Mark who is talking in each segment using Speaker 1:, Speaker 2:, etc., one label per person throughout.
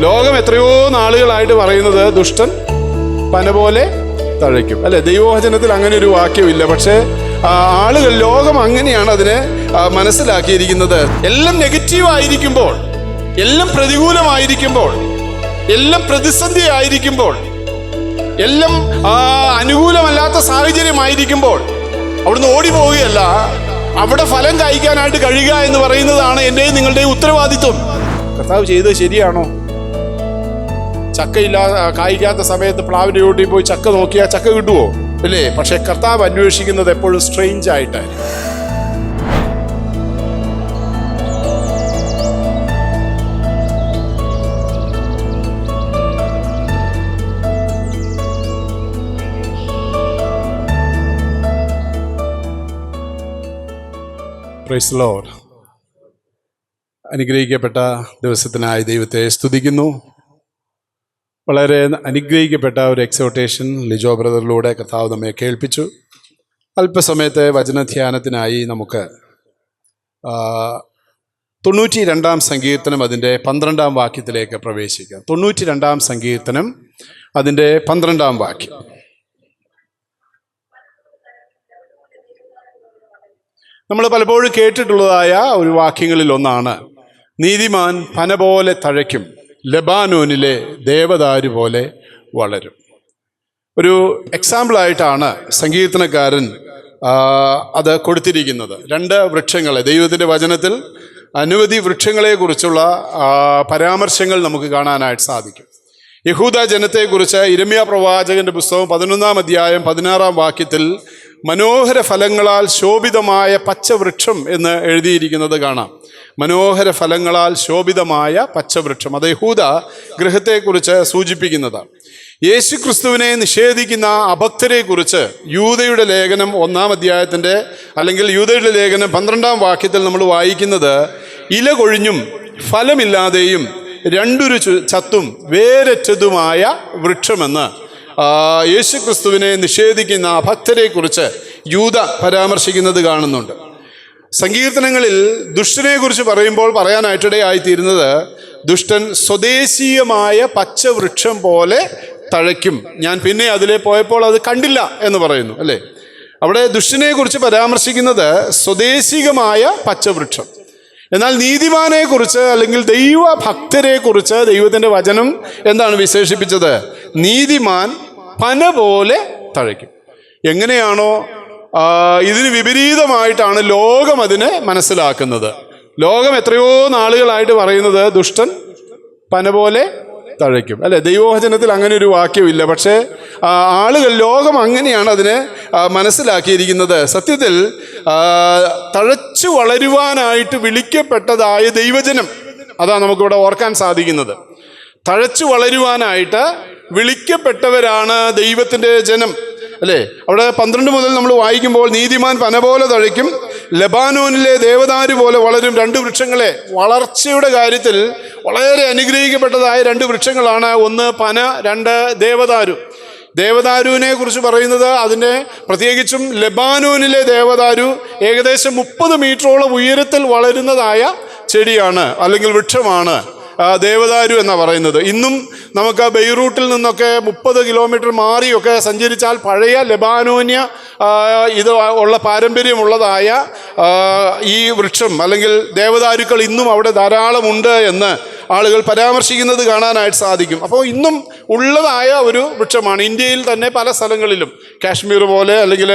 Speaker 1: ലോകം എത്രയോ നാളുകളായിട്ട് പറയുന്നത് ദുഷ്ടൻ പന പോലെ തഴയ്ക്കും, അല്ലെ? ദൈവവചനത്തിൽ അങ്ങനെ ഒരു വാക്യമില്ല. പക്ഷേ ആളുകൾ, ലോകം അങ്ങനെയാണ് അതിനെ മനസ്സിലാക്കിയിരിക്കുന്നത്. എല്ലാം നെഗറ്റീവ് ആയിരിക്കുമ്പോൾ, എല്ലാം പ്രതികൂലമായിരിക്കുമ്പോൾ, എല്ലാം പ്രതിസന്ധി ആയിരിക്കുമ്പോൾ, എല്ലാം അനുകൂലമല്ലാത്ത സാഹചര്യമായിരിക്കുമ്പോൾ അവിടുന്ന് ഓടി പോവുകയല്ല, അവിടെ ഫലം കായ്ക്കാനായിട്ട് കഴിയുക എന്ന് പറയുന്നതാണ് എൻ്റെയും നിങ്ങളുടെയും ഉത്തരവാദിത്വം. കർത്താവ് ചെയ്തത് ശരിയാണോ? കായ്ക്കാത്ത സമയത്ത് പ്ലാവിൻ്റെ ചോട്ടിൽ പോയി ചക്ക നോക്കിയാൽ ചക്ക കിട്ടുമോ? അല്ലേ? പക്ഷെ കർത്താവ് അന്വേഷിക്കുന്നത് എപ്പോഴും സ്ട്രെയിഞ്ച് ആയിട്ടായിരുന്നു. Praise the Lord. അനുഗ്രഹിക്കപ്പെട്ട ദിവസത്തിനായി ദൈവത്തെ സ്തുതിക്കുന്നു. വളരെ അനുഗ്രഹിക്കപ്പെട്ട ഒരു എക്സോട്ടേഷൻ ലിജോ ബ്രദറിലൂടെ കർത്താവ് നമ്മെ കേൾപ്പിച്ചു. അല്പസമയത്തെ വചനധ്യാനത്തിനായി നമുക്ക് 92 സങ്കീർത്തനം അതിൻ്റെ 12 വാക്യത്തിലേക്ക് പ്രവേശിക്കാം. 92 സങ്കീർത്തനം അതിൻ്റെ 12 വാക്യം. നമ്മൾ പലപ്പോഴും കേട്ടിട്ടുള്ളതായ ഒരു വാക്യങ്ങളിൽ ഒന്നാണ്, നീതിമാൻ പന പോലെ തഴയ്ക്കും, ലെബാനോനിലെ ദേവദാരു പോലെ വളരും. ഒരു എക്സാമ്പിളായിട്ടാണ് സങ്കീർത്തനക്കാരൻ അത് കൊടുത്തിരിക്കുന്നത്. 2 വൃക്ഷങ്ങളെ, ദൈവത്തിൻ്റെ വചനത്തിൽ അനവധി വൃക്ഷങ്ങളെക്കുറിച്ചുള്ള പരാമർശങ്ങൾ നമുക്ക് കാണാനായിട്ട് സാധിക്കും. യഹൂദ ജനത്തെക്കുറിച്ച് യിരെമ്യാ പ്രവാചകന്റെ പുസ്തകം 11 അധ്യായം 16 വാക്യത്തിൽ മനോഹര ഫലങ്ങളാൽ ശോഭിതമായ പച്ചവൃക്ഷം എന്ന് എഴുതിയിരിക്കുന്നത് കാണാം. മനോഹര ഫലങ്ങളാൽ ശോഭിതമായ പച്ചവൃക്ഷം, അത് യഹൂദ ഗൃഹത്തെക്കുറിച്ച് സൂചിപ്പിക്കുന്നതാണ്. യേശു ക്രിസ്തുവിനെ നിഷേധിക്കുന്ന അഭക്തരെ കുറിച്ച് യൂദയുടെ ലേഖനം 1 അധ്യായത്തിൻ്റെ അല്ലെങ്കിൽ യൂദയുടെ ലേഖനം 12 വാക്യത്തിൽ നമ്മൾ വായിക്കുന്നത്, ഇല കൊഴിഞ്ഞും ഫലമില്ലാതെയും രണ്ടൊരു ചത്തും വേരറ്റതുമായ വൃക്ഷമെന്ന് യേശു ക്രിസ്തുവിനെ നിഷേധിക്കുന്ന അഭക്തരെ കുറിച്ച് യൂദ പരാമർശിക്കുന്നത് കാണുന്നുണ്ട്. സങ്കീർത്തനങ്ങളിൽ ദുഷ്ടനെ കുറിച്ച് പറയുമ്പോൾ പറയാനായിട്ടിടയായിത്തീരുന്നത്, ദുഷ്ടൻ സ്വദേശീയമായ പച്ചവൃക്ഷം പോലെ തഴയ്ക്കും. ഞാൻ പിന്നെ അതിലെ പോയപ്പോൾ അത് കണ്ടില്ല എന്ന് പറയുന്നു, അല്ലേ? അവിടെ ദുഷ്ടനെ കുറിച്ച് പരാമർശിക്കുന്നത് സ്വദേശികമായ പച്ചവൃക്ഷം. എന്നാൽ നീതിമാനെ കുറിച്ച് അല്ലെങ്കിൽ ദൈവഭക്തരെ കുറിച്ച് ദൈവത്തിൻ്റെ വചനം എന്താണ് വിശേഷിപ്പിച്ചത്? നീതിമാൻ പന പോലെ തഴയ്ക്കും. എങ്ങനെയാണോ ഇതിന് വിപരീതമായിട്ടാണ് ലോകം അതിനെ മനസ്സിലാക്കുന്നത്. ലോകം എത്രയോ നാളുകളായിട്ട് പറയുന്നത് ദുഷ്ടൻ പന പോലെ തഴയ്ക്കും, അല്ലെ? ദൈവവചനത്തിൽ അങ്ങനെ ഒരു വാക്യമില്ല. പക്ഷേ ആളുകൾ, ലോകം അങ്ങനെയാണ് അതിനെ മനസ്സിലാക്കിയിരിക്കുന്നത്. സത്യത്തിൽ തഴച്ചു വളരുവാനായിട്ട് വിളിക്കപ്പെട്ടതായ ദൈവജനം, അതാണ് നമുക്കിവിടെ ഓർക്കാൻ സാധിക്കുന്നത്. തഴച്ചു വളരുവാനായിട്ട് വിളിക്കപ്പെട്ടവരാണ് ദൈവത്തിൻ്റെ ജനം, അല്ലേ? അവിടെ 12 മുതൽ നമ്മൾ വായിക്കുമ്പോൾ, നീതിമാൻ പന പോലെ തഴയ്ക്കും, ലെബാനോനിലെ ദേവദാരു പോലെ വളരും. 2 വൃക്ഷങ്ങളെ, വളർച്ചയുടെ കാര്യത്തിൽ വളരെ അനുഗ്രഹിക്കപ്പെട്ടതായ 2 വൃക്ഷങ്ങളാണ്. ഒന്ന് പന, 2 ദേവദാരു. ദേവദാരുവിനെ കുറിച്ച് പറയുന്നത്, അതിൻ്റെ പ്രത്യേകിച്ചും ലെബാനോനിലെ ദേവദാരു ഏകദേശം 30 മീറ്ററോളം ഉയരത്തിൽ വളരുന്നതായ ചെടിയാണ് അല്ലെങ്കിൽ വൃക്ഷമാണ് ദേവദാരു എന്നാണ് പറയുന്നത്. ഇന്നും നമുക്ക് ബെയ്റൂട്ടിൽ നിന്നൊക്കെ 30 കിലോമീറ്റർ മാറിയൊക്കെ സഞ്ചരിച്ചാൽ പഴയ ലെബാനോന്യ ഇത് ഉള്ള പാരമ്പര്യമുള്ളതായ ഈ വൃക്ഷം അല്ലെങ്കിൽ ദേവദാരുക്കൾ ഇന്നും അവിടെ ധാരാളമുണ്ട് എന്ന് ആളുകൾ പരാമർശിക്കുന്നത് കാണാനായിട്ട് സാധിക്കും. അപ്പോൾ ഇന്നും ഉള്ളതായ ഒരു വൃക്ഷമാണ്. ഇന്ത്യയിൽ തന്നെ പല സ്ഥലങ്ങളിലും, കാശ്മീർ പോലെ അല്ലെങ്കിൽ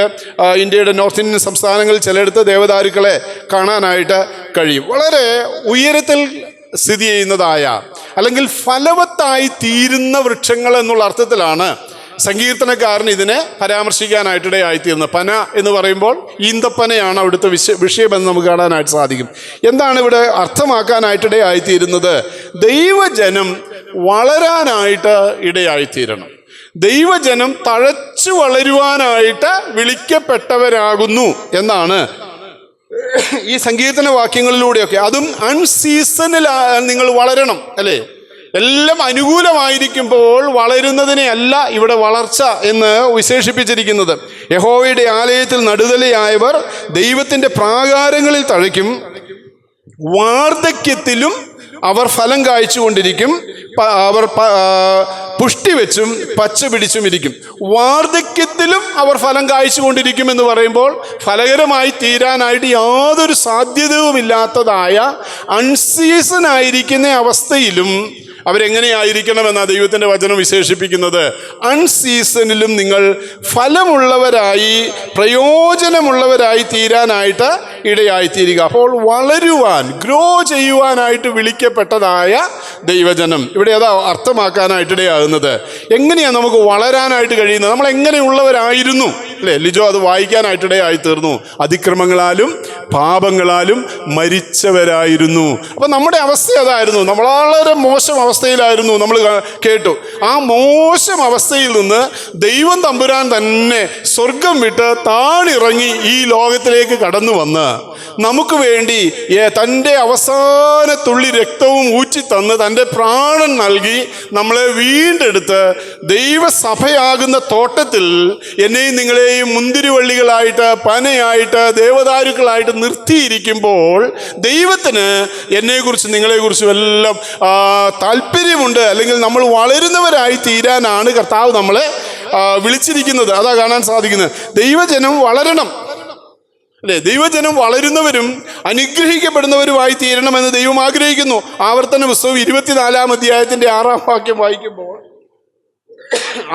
Speaker 1: ഇന്ത്യയുടെ നോർത്ത് ഇന്ത്യൻ സംസ്ഥാനങ്ങളിൽ ചിലയിടത്ത് ദേവദാരുക്കളെ കാണാനായിട്ട് കഴിയും. വളരെ ഉയരത്തിൽ സ്ഥിതി ചെയ്യുന്നതായ അല്ലെങ്കിൽ ഫലവത്തായി തീരുന്ന വൃക്ഷങ്ങൾ എന്നുള്ള അർത്ഥത്തിലാണ് സങ്കീർത്തനക്കാരൻ ഇതിനെ പരാമർശിക്കാനായിട്ടിടയായിത്തീരുന്നത്. പന എന്ന് പറയുമ്പോൾ ഈന്തപ്പനയാണ് അവിടുത്തെ വിഷയമെന്ന് നമുക്ക് കാണാനായിട്ട് സാധിക്കും. എന്താണ് ഇവിടെ അർത്ഥമാക്കാനായിട്ടിടയായിത്തീരുന്നത്? ദൈവജനം വളരാനായിട്ട് ഇടയായിത്തീരണം. ദൈവജനം തഴച്ചു വളരുവാനായിട്ട് വിളിക്കപ്പെട്ടവരാകുന്നു എന്നാണ് ഈ സങ്കീർത്തന വാക്യങ്ങളിലൂടെയൊക്കെ. അതും അൺസീസണിൽ നിങ്ങൾ വളരണം, അല്ലേ? എല്ലാം അനുകൂലമായിരിക്കുമ്പോൾ വളരുന്നതിനെ അല്ല ഇവിടെ വളർച്ച എന്ന് വിശേഷിപ്പിച്ചിരിക്കുന്നത്. യഹോവയുടെ ആലയത്തിൽ നടുതലയായവർ ദൈവത്തിൻ്റെ പ്രാകാരങ്ങളിൽ തഴയ്ക്കും, വാർദ്ധക്യത്തിലും അവർ ഫലം കായ്ച്ചുകൊണ്ടിരിക്കും, അവർ പുഷ്ടി വെച്ചും പച്ച പിടിച്ചും ഇരിക്കും. വാർദ്ധക്യത്തിലും അവർ ഫലം കായ്ച്ചുകൊണ്ടിരിക്കും എന്ന് പറയുമ്പോൾ ഫലകരമായി തീരാനായിട്ട് യാതൊരു സാധ്യതയുമില്ലാത്തതായ അൺസീസൺ ആയിരിക്കുന്ന അവസ്ഥയിലും അവരെങ്ങനെയായിരിക്കണമെന്നാണ് ദൈവത്തിൻ്റെ വചനം വിശേഷിപ്പിക്കുന്നത്. അൺസീസണിലും നിങ്ങൾ ഫലമുള്ളവരായി പ്രയോജനമുള്ളവരായി തീരാനായിട്ട് ഇടയായിത്തീരുക. അപ്പോൾ വളരുവാൻ, ഗ്രോ ചെയ്യുവാനായിട്ട് വിളിക്കപ്പെട്ടതായ ദൈവജനം ഇവിടെ അതാ അർത്ഥമാക്കാനായിട്ടിടയാകുന്നത്. എങ്ങനെയാണ് നമുക്ക് വളരാനായിട്ട് കഴിയുന്നത്? നമ്മൾ എങ്ങനെയുള്ളവരായിരുന്നു അല്ലേ? ലിജോ അത് വായിക്കാനായിട്ടിടയായി തീർന്നു. അതിക്രമങ്ങളാലും പാപങ്ങളാലും മരിച്ചവരായിരുന്നു. അപ്പം നമ്മുടെ അവസ്ഥ അതായിരുന്നു. നമ്മൾ വളരെ മോശം അവസ്ഥയിലായിരുന്നു. നമ്മൾ കേട്ടു. ആ മോശം അവസ്ഥയിൽ നിന്ന് ദൈവം തമ്പുരാൻ തന്നെ സ്വർഗം വിട്ട് താണിറങ്ങി ഈ ലോകത്തിലേക്ക് കടന്നു വന്ന് നമുക്ക് വേണ്ടി തൻ്റെ അവസാന തുള്ളി രക്തവും ഊറ്റിത്തന്ന് തൻ്റെ പ്രാണൻ നൽകി നമ്മളെ വീണ്ടെടുത്ത് ദൈവസഭയാകുന്ന തോട്ടത്തിൽ എന്നെയും നിങ്ങളെയും മുന്തിരിവള്ളികളായിട്ട്, പനയായിട്ട്, ദേവദാരുക്കളായിട്ട് നിർത്തിയിരിക്കുമ്പോൾ ദൈവത്തിന് എന്നെക്കുറിച്ച് നിങ്ങളെക്കുറിച്ചും എല്ലാം താല്പര്യമുണ്ട്. അല്ലെങ്കിൽ നമ്മൾ വളരുന്നവരായി തീരാനാണ് കർത്താവ് നമ്മളെ വിളിച്ചിരിക്കുന്നത്. അതാ കാണാൻ സാധിക്കുന്നത്. ദൈവജനം വളരണം അല്ലേ? ദൈവജനം വളരുന്നവരും അനുഗ്രഹിക്കപ്പെടുന്നവരുമായി തീരണമെന്ന് ദൈവം ആഗ്രഹിക്കുന്നു. ആവർത്തന പുസ്തകം 24-ാം അധ്യായത്തിൻ്റെ 6-ാം വാക്യം വായിക്കുമ്പോൾ,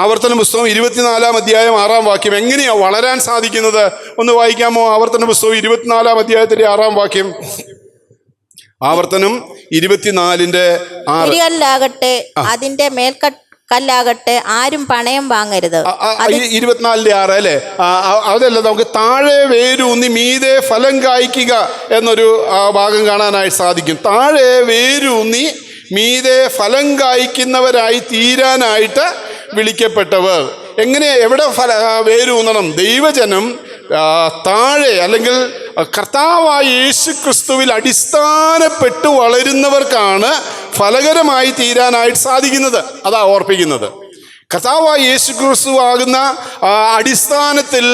Speaker 1: ആവർത്തന പുസ്തകം 24-ാം അധ്യായം 6-ാം വാക്യം എങ്ങനെയാ വളരാൻ സാധിക്കുന്നത്? ഒന്ന് വായിക്കാമോ? ആവർത്തന പുസ്തകം 24-ാം അധ്യായത്തിൻ്റെ 6-ാം വാക്യം. ആവർത്തനം 24:6.
Speaker 2: അതിന്റെ മേൽക്കല്ലാകട്ടെ ആരും പണയം വാങ്ങരുത്.
Speaker 1: 24:6 അല്ലേ? അതല്ല, നമുക്ക് താഴെ വേരൂന്നി മീതെ ഫലം കായ്ക്കുക എന്നൊരു ഭാഗം കാണാനായിട്ട് സാധിക്കും. താഴെ വേരൂന്നി മീതെ ഫലം കായ്ക്കുന്നവരായി തീരാനായിട്ട് വിളിക്കപ്പെട്ടവർ. എങ്ങനെ, എവിടെ വേരൂന്നണം? ദൈവജനം താഴെ അല്ലെങ്കിൽ കർത്താവായ യേശു ക്രിസ്തുവിൽ അടിസ്ഥാനപ്പെട്ട് വളരുന്നവർക്കാണ് ഫലകരമായി തീരാനായിട്ട് സാധിക്കുന്നത്. അതാ ഓർപ്പിക്കുന്നത്. കർത്താവായ യേശു ക്രിസ്തു ആകുന്ന അടിസ്ഥാനത്തിൽ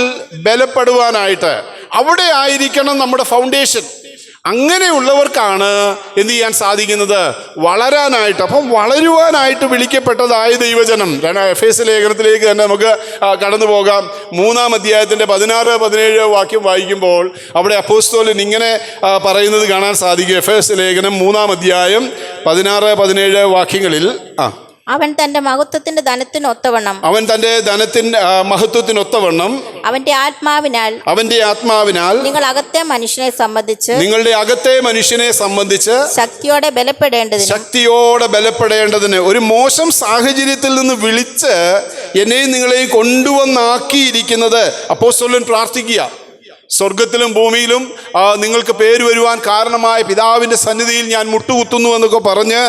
Speaker 1: ബലപ്പെടുവാനായിട്ട് അവിടെ ആയിരിക്കണം നമ്മുടെ ഫൗണ്ടേഷൻ. അങ്ങനെയുള്ളവർക്കാണ് എന്ത് ചെയ്യാൻ സാധിക്കുന്നത്? വളരാനായിട്ട്. അപ്പം വളരുവാനായിട്ട് വിളിക്കപ്പെട്ടതായ ദൈവജനം. എഫേസ്യ ലേഖനത്തിലേക്ക് തന്നെ നമുക്ക് കടന്നു പോകാം. 3-ാം അധ്യായത്തിൻ്റെ 16-17 വാക്യം വായിക്കുമ്പോൾ അവിടെ അപ്പോസ്തലൻ ഇങ്ങനെ പറയുന്നത് കാണാൻ സാധിക്കും. എഫേസ്യ ലേഖനം 3-ാം അധ്യായം 16-17 വാക്യങ്ങളിൽ
Speaker 2: അവൻ തന്റെ മഹത്വത്തിന്റെ ധനത്തിനൊത്തവണ്ണം,
Speaker 1: അവൻ തന്റെ ധനത്തിന്റെ മഹത്വത്തിനൊത്തവണ്ണം
Speaker 2: അവന്റെ ആത്മാവിനാൽ നിങ്ങൾ അകത്തെ മനുഷ്യനെ സംബന്ധിച്ച്,
Speaker 1: നിങ്ങളുടെ അകത്തെ മനുഷ്യനെ സംബന്ധിച്ച്
Speaker 2: ശക്തിയോടെ
Speaker 1: ബലപ്പെടേണ്ടതിന് ഒരു മോശം സാഹചര്യത്തിൽ നിന്ന് വിളിച്ച് എന്നെയും നിങ്ങളെയും കൊണ്ടുവന്നാക്കിയിരിക്കുന്നത് അപ്പോസ്തലൻ പ്രാർത്ഥിക്കുക. സ്വർഗത്തിലും ഭൂമിയിലും നിങ്ങൾക്ക് പേര് വരുവാൻ കാരണമായ പിതാവിൻ്റെ സന്നിധിയിൽ ഞാൻ മുട്ടുകുത്തുന്നു എന്നൊക്കെ പറഞ്ഞ്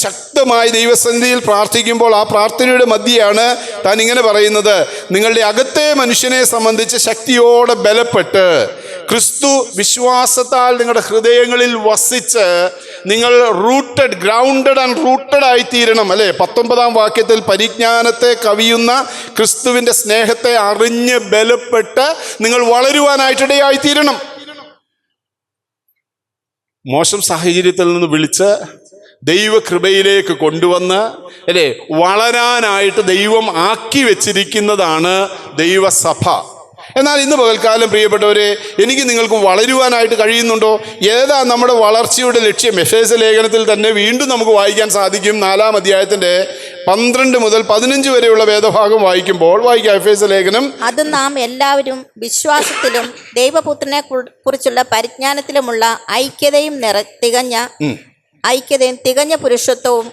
Speaker 1: ശക്തമായി ദൈവസന്നിധിയിൽ പ്രാർത്ഥിക്കുമ്പോൾ ആ പ്രാർത്ഥനയുടെ മധ്യയാണ് താൻ ഇങ്ങനെ പറയുന്നത്: നിങ്ങളുടെ അകത്തെ മനുഷ്യനെ സംബന്ധിച്ച് ശക്തിയോടെ ബലപ്പെട്ട് ക്രിസ്തു വിശ്വാസത്താൽ നിങ്ങളുടെ ഹൃദയങ്ങളിൽ വസിച്ച് നിങ്ങൾ ഗ്രൗണ്ടഡ് ആൻഡ് റൂട്ടഡ് ആയിത്തീരണം അല്ലേ? 19-ാം വാക്യത്തിൽ പരിജ്ഞാനത്തെ കവിയുന്ന ക്രിസ്തുവിൻ്റെ സ്നേഹത്തെ അറിഞ്ഞ് ബലപ്പെട്ട് നിങ്ങൾ വളരുവാനായിട്ടിടയായിത്തീരണം. മോശം സാഹചര്യത്തിൽ നിന്ന് വിളിച്ച് ദൈവകൃപയിലേക്ക് കൊണ്ടുവന്ന് അല്ലേ വളരാനായിട്ട് ദൈവം ആക്കി വെച്ചിരിക്കുന്നതാണ് ദൈവസഭ. എന്നാൽ ഇന്ന് പകൽക്കാലം പ്രിയപ്പെട്ടവരെ, എനിക്ക് നിങ്ങൾക്ക് വളരുവാനായിട്ട് കഴിയുന്നുണ്ടോ? ഏതാ നമ്മുടെ വളർച്ചയുടെ ലക്ഷ്യം? എഫേസ്യ ലേഖനത്തിൽ തന്നെ വീണ്ടും നമുക്ക് വായിക്കാൻ സാധിക്കും. 4-ാം അധ്യായത്തിൻ്റെ 12 മുതൽ 15 വരെയുള്ള വേദഭാഗം വായിക്കുമ്പോൾ വായിക്കാം. എഫേസ്യ ലേഖനം:
Speaker 2: അത് നാം എല്ലാവരും വിശ്വാസത്തിലും ദൈവപുത്രനെ കുറിച്ചുള്ള പരിജ്ഞാനത്തിലുമുള്ള ഐക്യതയും തികഞ്ഞ പുരുഷത്വവും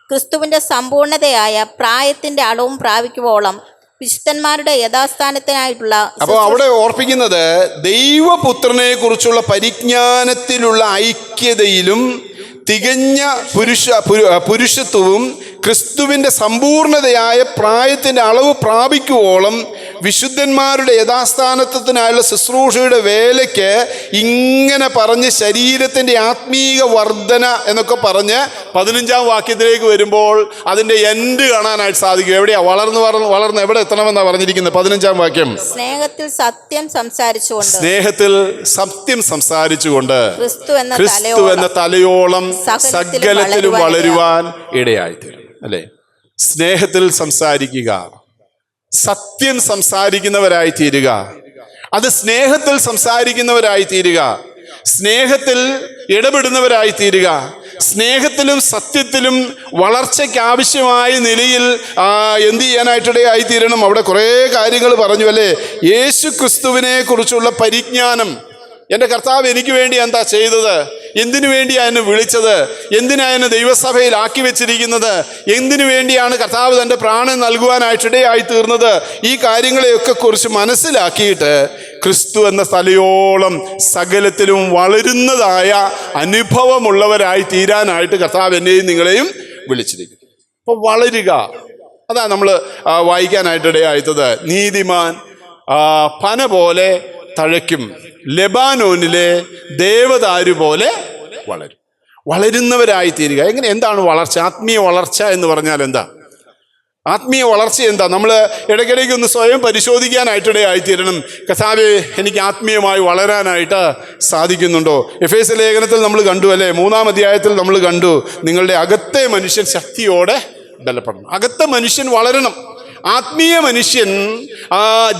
Speaker 2: ക്രിസ്തുവിന്റെ സമ്പൂർണതയായ പ്രായത്തിന്റെ അളവും പ്രാപിക്കുവോളം വിശുദ്ധന്മാരുടെ യഥാസ്ഥാനത്തിനായിട്ടുള്ള.
Speaker 1: അപ്പോൾ അവിടെ ഓർപ്പിക്കുന്നത് ദൈവപുത്രനെ കുറിച്ചുള്ള പരിജ്ഞാനത്തിലുള്ള ഐക്യതയിലും തികഞ്ഞ പുരുഷത്വവും ക്രിസ്തുവിൻ്റെ സമ്പൂർണതയായ പ്രായത്തിൻ്റെ അളവ് പ്രാപിക്കുവോളം വിശുദ്ധന്മാരുടെ യഥാസ്ഥാനത്വത്തിനായുള്ള ശുശ്രൂഷയുടെ വേലയ്ക്ക് ഇങ്ങനെ പറഞ്ഞ് ശരീരത്തിൻ്റെ ആത്മീക വർധന എന്നൊക്കെ പറഞ്ഞ് 15-ാം വാക്യത്തിലേക്ക് വരുമ്പോൾ അതിൻ്റെ എൻഡ് കാണാനായിട്ട് സാധിക്കും. എവിടെയാ വളർന്ന് എവിടെ എത്തണമെന്നാണ് പറഞ്ഞിരിക്കുന്നത്? 15-ാം വാക്യം.
Speaker 2: സ്നേഹത്തിൽ സത്യം സംസാരിച്ചുകൊണ്ട്,
Speaker 1: സ്നേഹത്തിൽ സത്യം സംസാരിച്ചുകൊണ്ട്
Speaker 2: ക്രിസ്തു
Speaker 1: എന്ന തലയോളം സകലത്തിലും വളരുവാൻ ഇടയായിത്തീരും. അല്ലേ? സ്നേഹത്തിൽ സംസാരിക്കുക, സത്യം സംസാരിക്കുന്നവരായി തീരുക, അത് സ്നേഹത്തിൽ സംസാരിക്കുന്നവരായി തീരുക, സ്നേഹത്തിൽ ഇടപെടുന്നവരായി തീരുക, സ്നേഹത്തിലും സത്യത്തിലും വളർച്ചയ്ക്ക് ആവശ്യമായ നിലയിൽ എന്ത് ചെയ്യാനായിട്ടിടയായി തീരണം. അവിടെ കുറേ കാര്യങ്ങൾ പറഞ്ഞു അല്ലേ? യേശു ക്രിസ്തുവിനെ കുറിച്ചുള്ള പരിജ്ഞാനം. എൻ്റെ കർത്താവ് എനിക്ക് വേണ്ടി എന്താ ചെയ്തത്? എന്തിനു വേണ്ടിയാണ് എന്നെ വിളിച്ചത്? എന്തിനാണ് എന്നെ ദൈവസഭയിൽ ആക്കി വെച്ചിരിക്കുന്നത്? എന്തിനു വേണ്ടിയാണ് കർത്താവ് തൻ്റെ പ്രാണൻ നൽകുവാനായിട്ടിടയായി തീർന്നത്? ഈ കാര്യങ്ങളെയൊക്കെ കുറിച്ച് മനസ്സിലാക്കിയിട്ട് ക്രിസ്തു എന്ന തലയോളം സകലത്തിലും വളരുന്നതായ അനുഭവമുള്ളവരായി തീരാനായിട്ട് കർത്താവ് എന്നെയും നിങ്ങളെയും വിളിച്ചിരിക്കുന്നു. അപ്പോൾ വളരുക, അതാ നമ്മൾ വായിക്കാനായിട്ടിടയായത്. നീതിമാൻ പന പോലെ തഴയ്ക്കും, ലെബാനോനിലെ ദേവദാരു പോലെ വളരും. വളരുന്നവരായി തീരുക. എന്താണ് വളർച്ച? ആത്മീയ വളർച്ച എന്ന് പറഞ്ഞാൽ എന്താ? ആത്മീയ വളർച്ച എന്താ? നമ്മൾ ഇടയ്ക്കിടയ്ക്ക് ഒന്ന് സ്വയം പരിശോധിക്കാനായിട്ടിടയായിത്തീരണം. കർത്താവേ, എനിക്ക് ആത്മീയമായി വളരാനായിട്ട് സാധിക്കുന്നുണ്ടോ? എഫേസ്യ ലേഖനത്തിൽ നമ്മൾ കണ്ടു അല്ലേ? 3-ാം അധ്യായത്തിൽ നമ്മൾ കണ്ടു, നിങ്ങളുടെ അകത്തെ മനുഷ്യൻ ശക്തിയോടെ ബലപ്പെടണം. അകത്തെ മനുഷ്യൻ വളരണം. ആത്മീയ മനുഷ്യൻ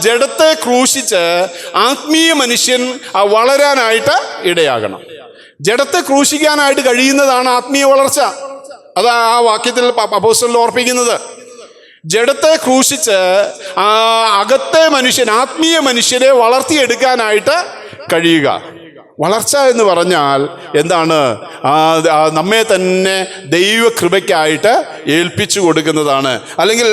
Speaker 1: ജഡത്തെ ക്രൂശിച്ച് ആത്മീയ മനുഷ്യൻ വളരാനായിട്ട് ഇടയാകണം. ജഡത്തെ ക്രൂശിക്കാനായിട്ട് കഴിയുന്നതാണ് ആത്മീയ വളർച്ച. അതാ ആ വാക്യത്തിൽ അപ്പോസ്തലൻ ഓർപ്പിക്കുന്നത്. ജഡത്തെ ക്രൂശിച്ച് അകത്തെ മനുഷ്യൻ, ആത്മീയ മനുഷ്യനെ വളർത്തിയെടുക്കാനായിട്ട് കഴിയുക. വളർച്ച എന്ന് പറഞ്ഞാൽ എന്താണ്? നമ്മെ തന്നെ ദൈവകൃപയ്ക്കായിട്ട് ഏൽപ്പിച്ചു കൊടുക്കുന്നതാണ്. അല്ലെങ്കിൽ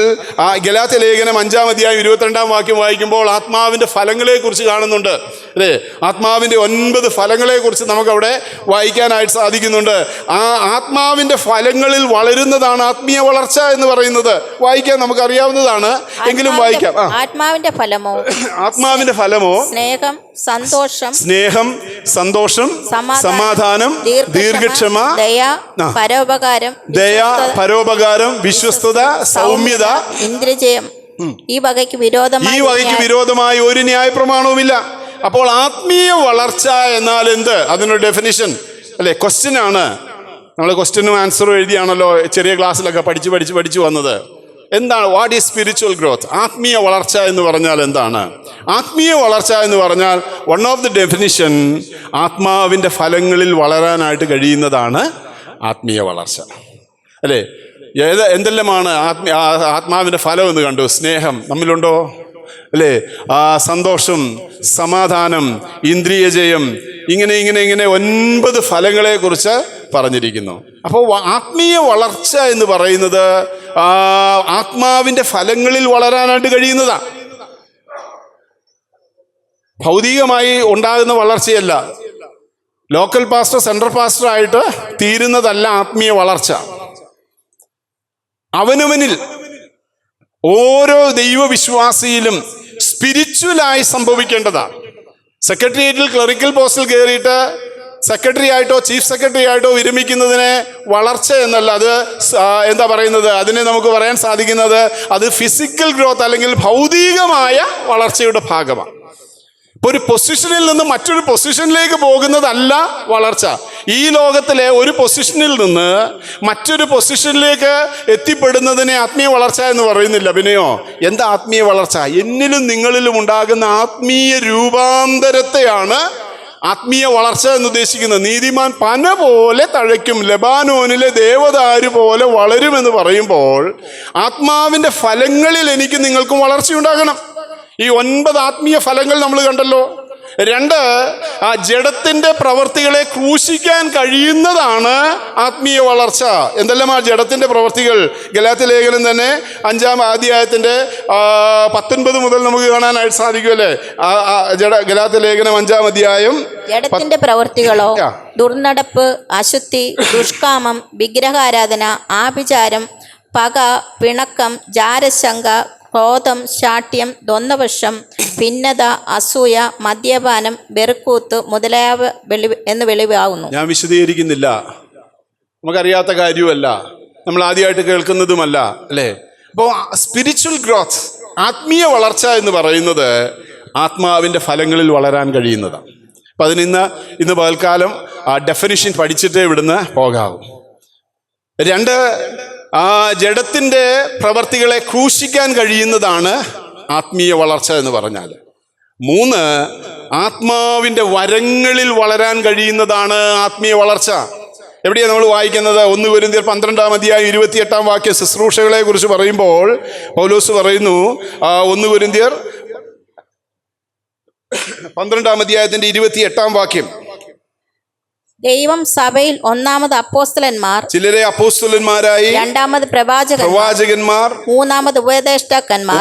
Speaker 1: ഗലാത്യ ലേഖനം 5-ാം അധ്യായം 22-ാം വാക്യം വായിക്കുമ്പോൾ ആത്മാവിൻ്റെ ഫലങ്ങളെക്കുറിച്ച് കാണുന്നുണ്ട് അല്ലേ? ആത്മാവിൻ്റെ 9 ഫലങ്ങളെക്കുറിച്ച് നമുക്കവിടെ വായിക്കാനായിട്ട് സാധിക്കുന്നുണ്ട്. ആ ആത്മാവിൻ്റെ ഫലങ്ങളിൽ വളരുന്നതാണ് ആത്മീയ വളർച്ച എന്ന് പറയുന്നത്. വായിക്കാൻ നമുക്കറിയാവുന്നതാണ്, എങ്കിലും വായിക്കാം.
Speaker 2: ആത്മാവിന്റെ ഫലമോ
Speaker 1: സ്നേഹം, സന്തോഷം, സമാധാനം, ദീർഘക്ഷമ, ദയ, പരോപകാരം, വിശ്വസ്തത, സൗമ്യത,
Speaker 2: ഇന്ദ്രിയജയം. ഈ വകയ്ക്ക്
Speaker 1: വിരോധമായി ഒരു ന്യായ പ്രമാണവുമില്ല. അപ്പോൾ ആത്മീയ വളർച്ച എന്നാൽ എന്ത്? അതിനൊരു ഡെഫിനിഷൻ അല്ലെ? ക്വസ്റ്റ്യൻ ആണ്. നമ്മൾ ക്വസ്റ്റ്യനും ആൻസറും എഴുതിയാണല്ലോ ചെറിയ ക്ലാസ്സിലൊക്കെ പഠിച്ചു വന്നത്. എന്താണ് വാട്ട് ഈസ് സ്പിരിച്വൽ ഗ്രോത്ത്? ആത്മീയ വളർച്ച എന്ന് പറഞ്ഞാൽ എന്താണ്? ആത്മീയ വളർച്ച എന്ന് പറഞ്ഞാൽ വൺ ഓഫ് ദി ഡെഫിനിഷൻ, ആത്മാവിൻ്റെ ഫലങ്ങളിൽ വളരാനായിട്ട് കഴിയുന്നതാണ് ആത്മീയ വളർച്ച അല്ലേ? എന്തെല്ലാമാണ് ആത്മാവിൻ്റെ ഫലം എന്ന് കണ്ടു? സ്നേഹം നമ്മിലുണ്ടോ അല്ലേ? സന്തോഷം, സമാധാനം, ഇന്ദ്രിയജയം, ഇങ്ങനെ 9 ഫലങ്ങളെക്കുറിച്ച് പറഞ്ഞിരിക്കുന്നു. അപ്പോൾ ആത്മീയ വളർച്ച എന്ന് പറയുന്നത് ആത്മാവിൻ്റെ ഫലങ്ങളിൽ വളരാനായിട്ട് കഴിയുന്നതാണ്. ഭൗതികമായി ഉണ്ടാകുന്ന വളർച്ചയല്ല. ലോക്കൽ പാസ്റ്റർ, സെൻട്രൽ പാസ്റ്റർ ആയിട്ട് തീരുന്നതല്ല ആത്മീയ വളർച്ച. അവനവനിൽ ഓരോ ദൈവവിശ്വാസിയിലും സ്പിരിച്വലായി സംഭവിക്കേണ്ടതാണ്. സെക്രട്ടേറിയറ്റിൽ ക്ലറിക്കൽ പോസ്റ്റിൽ കയറിയിട്ട് സെക്രട്ടറി ആയിട്ടോ ചീഫ് സെക്രട്ടറി ആയിട്ടോ വിരമിക്കുന്നതിനെ വളർച്ച എന്നല്ല, അത് എന്താ പറയുന്നത്, അതിനെ നമുക്ക് പറയാൻ സാധിക്കുന്നത് അത് ഫിസിക്കൽ ഗ്രോത്ത് അല്ലെങ്കിൽ ഭൗതികമായ വളർച്ചയുടെ ഭാഗമാണ്. ഇപ്പോൾ ഒരു പൊസിഷനിൽ നിന്ന് മറ്റൊരു പൊസിഷനിലേക്ക് പോകുന്നതല്ല വളർച്ച. ഈ ലോകത്തിലെ ഒരു പൊസിഷനിൽ നിന്ന് മറ്റൊരു പൊസിഷനിലേക്ക് എത്തിപ്പെടുന്നതിനെ ആത്മീയ വളർച്ച എന്ന് പറയുന്നില്ല. പിന്നെയോ എന്താ ആത്മീയ വളർച്ച? എന്നിലും നിങ്ങളിലും ഉണ്ടാകുന്ന ആത്മീയ രൂപാന്തരത്തെയാണ് ആത്മീയ വളർച്ച എന്ന് ഉദ്ദേശിക്കുന്നത്. നീതിമാൻ പന പോലെ തഴയ്ക്കും, ലെബാനോനിലെ ദേവദാരു പോലെ വളരുമെന്ന് പറയുമ്പോൾ ആത്മാവിൻ്റെ ഫലങ്ങളിൽ എനിക്ക് നിങ്ങൾക്കും വളർച്ചയുണ്ടാകണം. ഈ 9 ആത്മീയ ഫലങ്ങൾ നമ്മൾ കണ്ടല്ലോ. 2, ആ ജഡത്തിൻ്റെ പ്രവൃത്തികളെ ക്രൂശിക്കാൻ കഴിയുന്നതാണ് ആത്മീയ വളർച്ച. എന്തെല്ലാം ആ ജഡത്തിൻ്റെ പ്രവൃത്തികൾ? ഗലാത്യ ലേഖനം തന്നെ 5-ാം അധ്യായത്തിൻ്റെ 19 മുതൽ നമുക്ക് കാണാനായിട്ട് സാധിക്കുമല്ലേ? ഗലാത്യ ലേഖനം 5-ാം അധ്യായം.
Speaker 2: ജഡത്തിന്റെ പ്രവൃത്തികളോ ദുർനടപ്പ്, അശുദ്ധി, ദുഷ്കാമം, വിഗ്രഹാരാധന, ആഭിചാരം, പക, പിണക്കം, ജാരശങ്ക, ക്രോധം, ശാഠ്യം, ദ്വന്ദ്വപക്ഷം, ഭിന്നത, അസൂയ, മദ്യപാനം, വെറുക്കൂത്ത് മുതലായവ എന്ന് വെളിവാകുന്നു.
Speaker 1: ഞാൻ വിശദീകരിക്കുന്നില്ല, നമുക്കറിയാത്ത കാര്യമല്ല, നമ്മൾ ആദ്യമായിട്ട് കേൾക്കുന്നതുമല്ല, അല്ലേ? അപ്പോൾ സ്പിരിച്വൽ ഗ്രോത്ത്, ആത്മീയ വളർച്ച എന്ന് പറയുന്നത് ആത്മാവിൻ്റെ ഫലങ്ങളിൽ വളരാൻ കഴിയുന്നതാണ്. അപ്പം അതിന് ഇന്ന് പകൽക്കാലം ആ ഡെഫിനിഷൻ പഠിച്ചിട്ടേ ഇവിടുന്ന് പോകാവൂ. 2, ആ ജഡത്തിൻ്റെ പ്രവർത്തികളെ ക്രൂശിക്കാൻ കഴിയുന്നതാണ് ആത്മീയ വളർച്ച എന്ന് പറഞ്ഞാൽ. 3, ആത്മാവിൻ്റെ വരങ്ങളിൽ വളരാൻ കഴിയുന്നതാണ് ആത്മീയ വളർച്ച. എവിടെയാണ് നമ്മൾ വായിക്കുന്നത്? 1 കൊരിന്ത്യർ 12-28 ശുശ്രൂഷകളെ കുറിച്ച് പറയുമ്പോൾ പൗലോസ് പറയുന്നു, 1 കൊരിന്ത്യർ 12-28
Speaker 2: ദൈവം സഭയിൽ ഒന്നാമത് അപ്പോസ്തലന്മാർ,
Speaker 1: ചിലരെ അപ്പോസ്തലന്മാരായി,
Speaker 2: രണ്ടാമത് പ്രവാചകന്മാർ, മൂന്നാമത് ഉപദേഷ്ടാക്കന്മാർ,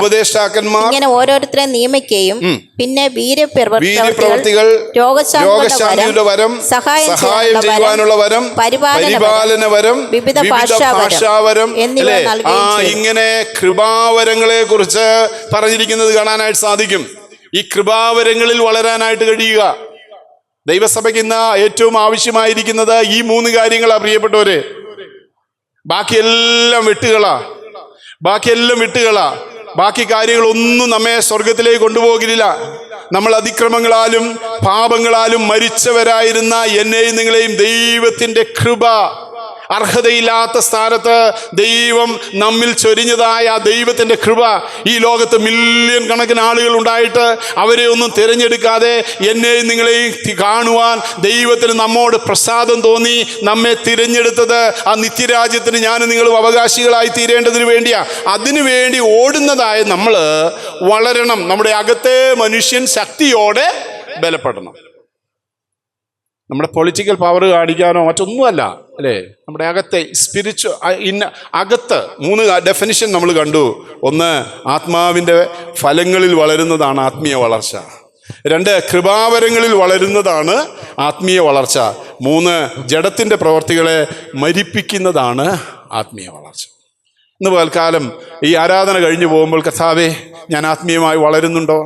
Speaker 2: ഇങ്ങനെ ഓരോരുത്തരെ നിയമിക്കുകയും പിന്നെ വീര്യപ്രവൃത്തികൾ, രോഗശാന്തിയുടെ വരം, സഹായം ചെയ്യുവാനുള്ള വരം, പരിപാലന വരം, വിവിധ ഭാഷാവരം എന്നിവ നൽകുകയും.
Speaker 1: ഇങ്ങനെ കൃപാവരങ്ങളെ കുറിച്ച് പറഞ്ഞിരിക്കുന്നത് കാണാനായിട്ട് സാധിക്കും. ഈ കൃപാവരങ്ങളിൽ വളരാനായിട്ട് കഴിയുക. ദൈവസഭയ്ക്ക് ഇന്ന് ഏറ്റവും ആവശ്യമായിരിക്കുന്നത് ഈ 3 കാര്യങ്ങളാ പ്രിയപ്പെട്ടവരെ. ബാക്കിയെല്ലാം വിട്ടുകളാ. ബാക്കി കാര്യങ്ങളൊന്നും നമ്മെ സ്വർഗത്തിലേക്ക് കൊണ്ടുപോകില്ല. നമ്മൾ അതിക്രമങ്ങളാലും പാപങ്ങളാലും മരിച്ചവരായിരുന്ന എന്നെയും നിങ്ങളെയും ദൈവത്തിൻ്റെ കൃപ, അർഹതയില്ലാത്ത സ്ഥാനത്ത് ദൈവം നമ്മിൽ ചൊരിഞ്ഞതായ ദൈവത്തിൻ്റെ കൃപ, ഈ ലോകത്ത് മില്യൺ കണക്കിന് ആളുകൾ ഉണ്ടായിട്ട് അവരെ ഒന്നും തിരഞ്ഞെടുക്കാതെ എന്നെയും നിങ്ങളെയും കാണുവാൻ ദൈവത്തിന് നമ്മോട് പ്രസാദം തോന്നി നമ്മെ തിരഞ്ഞെടുത്തത് ആ നിത്യരാജ്യത്തിന് ഞാനും നിങ്ങളും അവകാശികളായി തീരേണ്ടതിന് വേണ്ടിയാ. അതിനുവേണ്ടി ഓടുന്നതായ നമ്മൾ വളരണം. നമ്മുടെ അകത്തെ മനുഷ്യൻ ശക്തിയോടെ ബലപ്പെടണം. നമ്മുടെ പൊളിറ്റിക്കൽ പവർ കാണിക്കാനോ മറ്റൊന്നുമല്ല, അല്ലേ? നമ്മുടെ അകത്തെ അകത്ത് 3 ഡെഫിനിഷൻ നമ്മൾ കണ്ടു. 1, ആത്മാവിൻ്റെ ഫലങ്ങളിൽ വളരുന്നതാണ് ആത്മീയ വളർച്ച. 2, കൃപാവരങ്ങളിൽ വളരുന്നതാണ് ആത്മീയ വളർച്ച. 3, ജഡത്തിൻ്റെ പ്രവർത്തികളെ മരിപ്പിക്കുന്നതാണ് ആത്മീയ വളർച്ച. ഇന്ന് പകൽക്കാലം ഈ ആരാധന കഴിഞ്ഞു പോകുമ്പോൾ, കർത്താവേ, ഞാൻ ആത്മീയമായി വളരുന്നുണ്ടോ?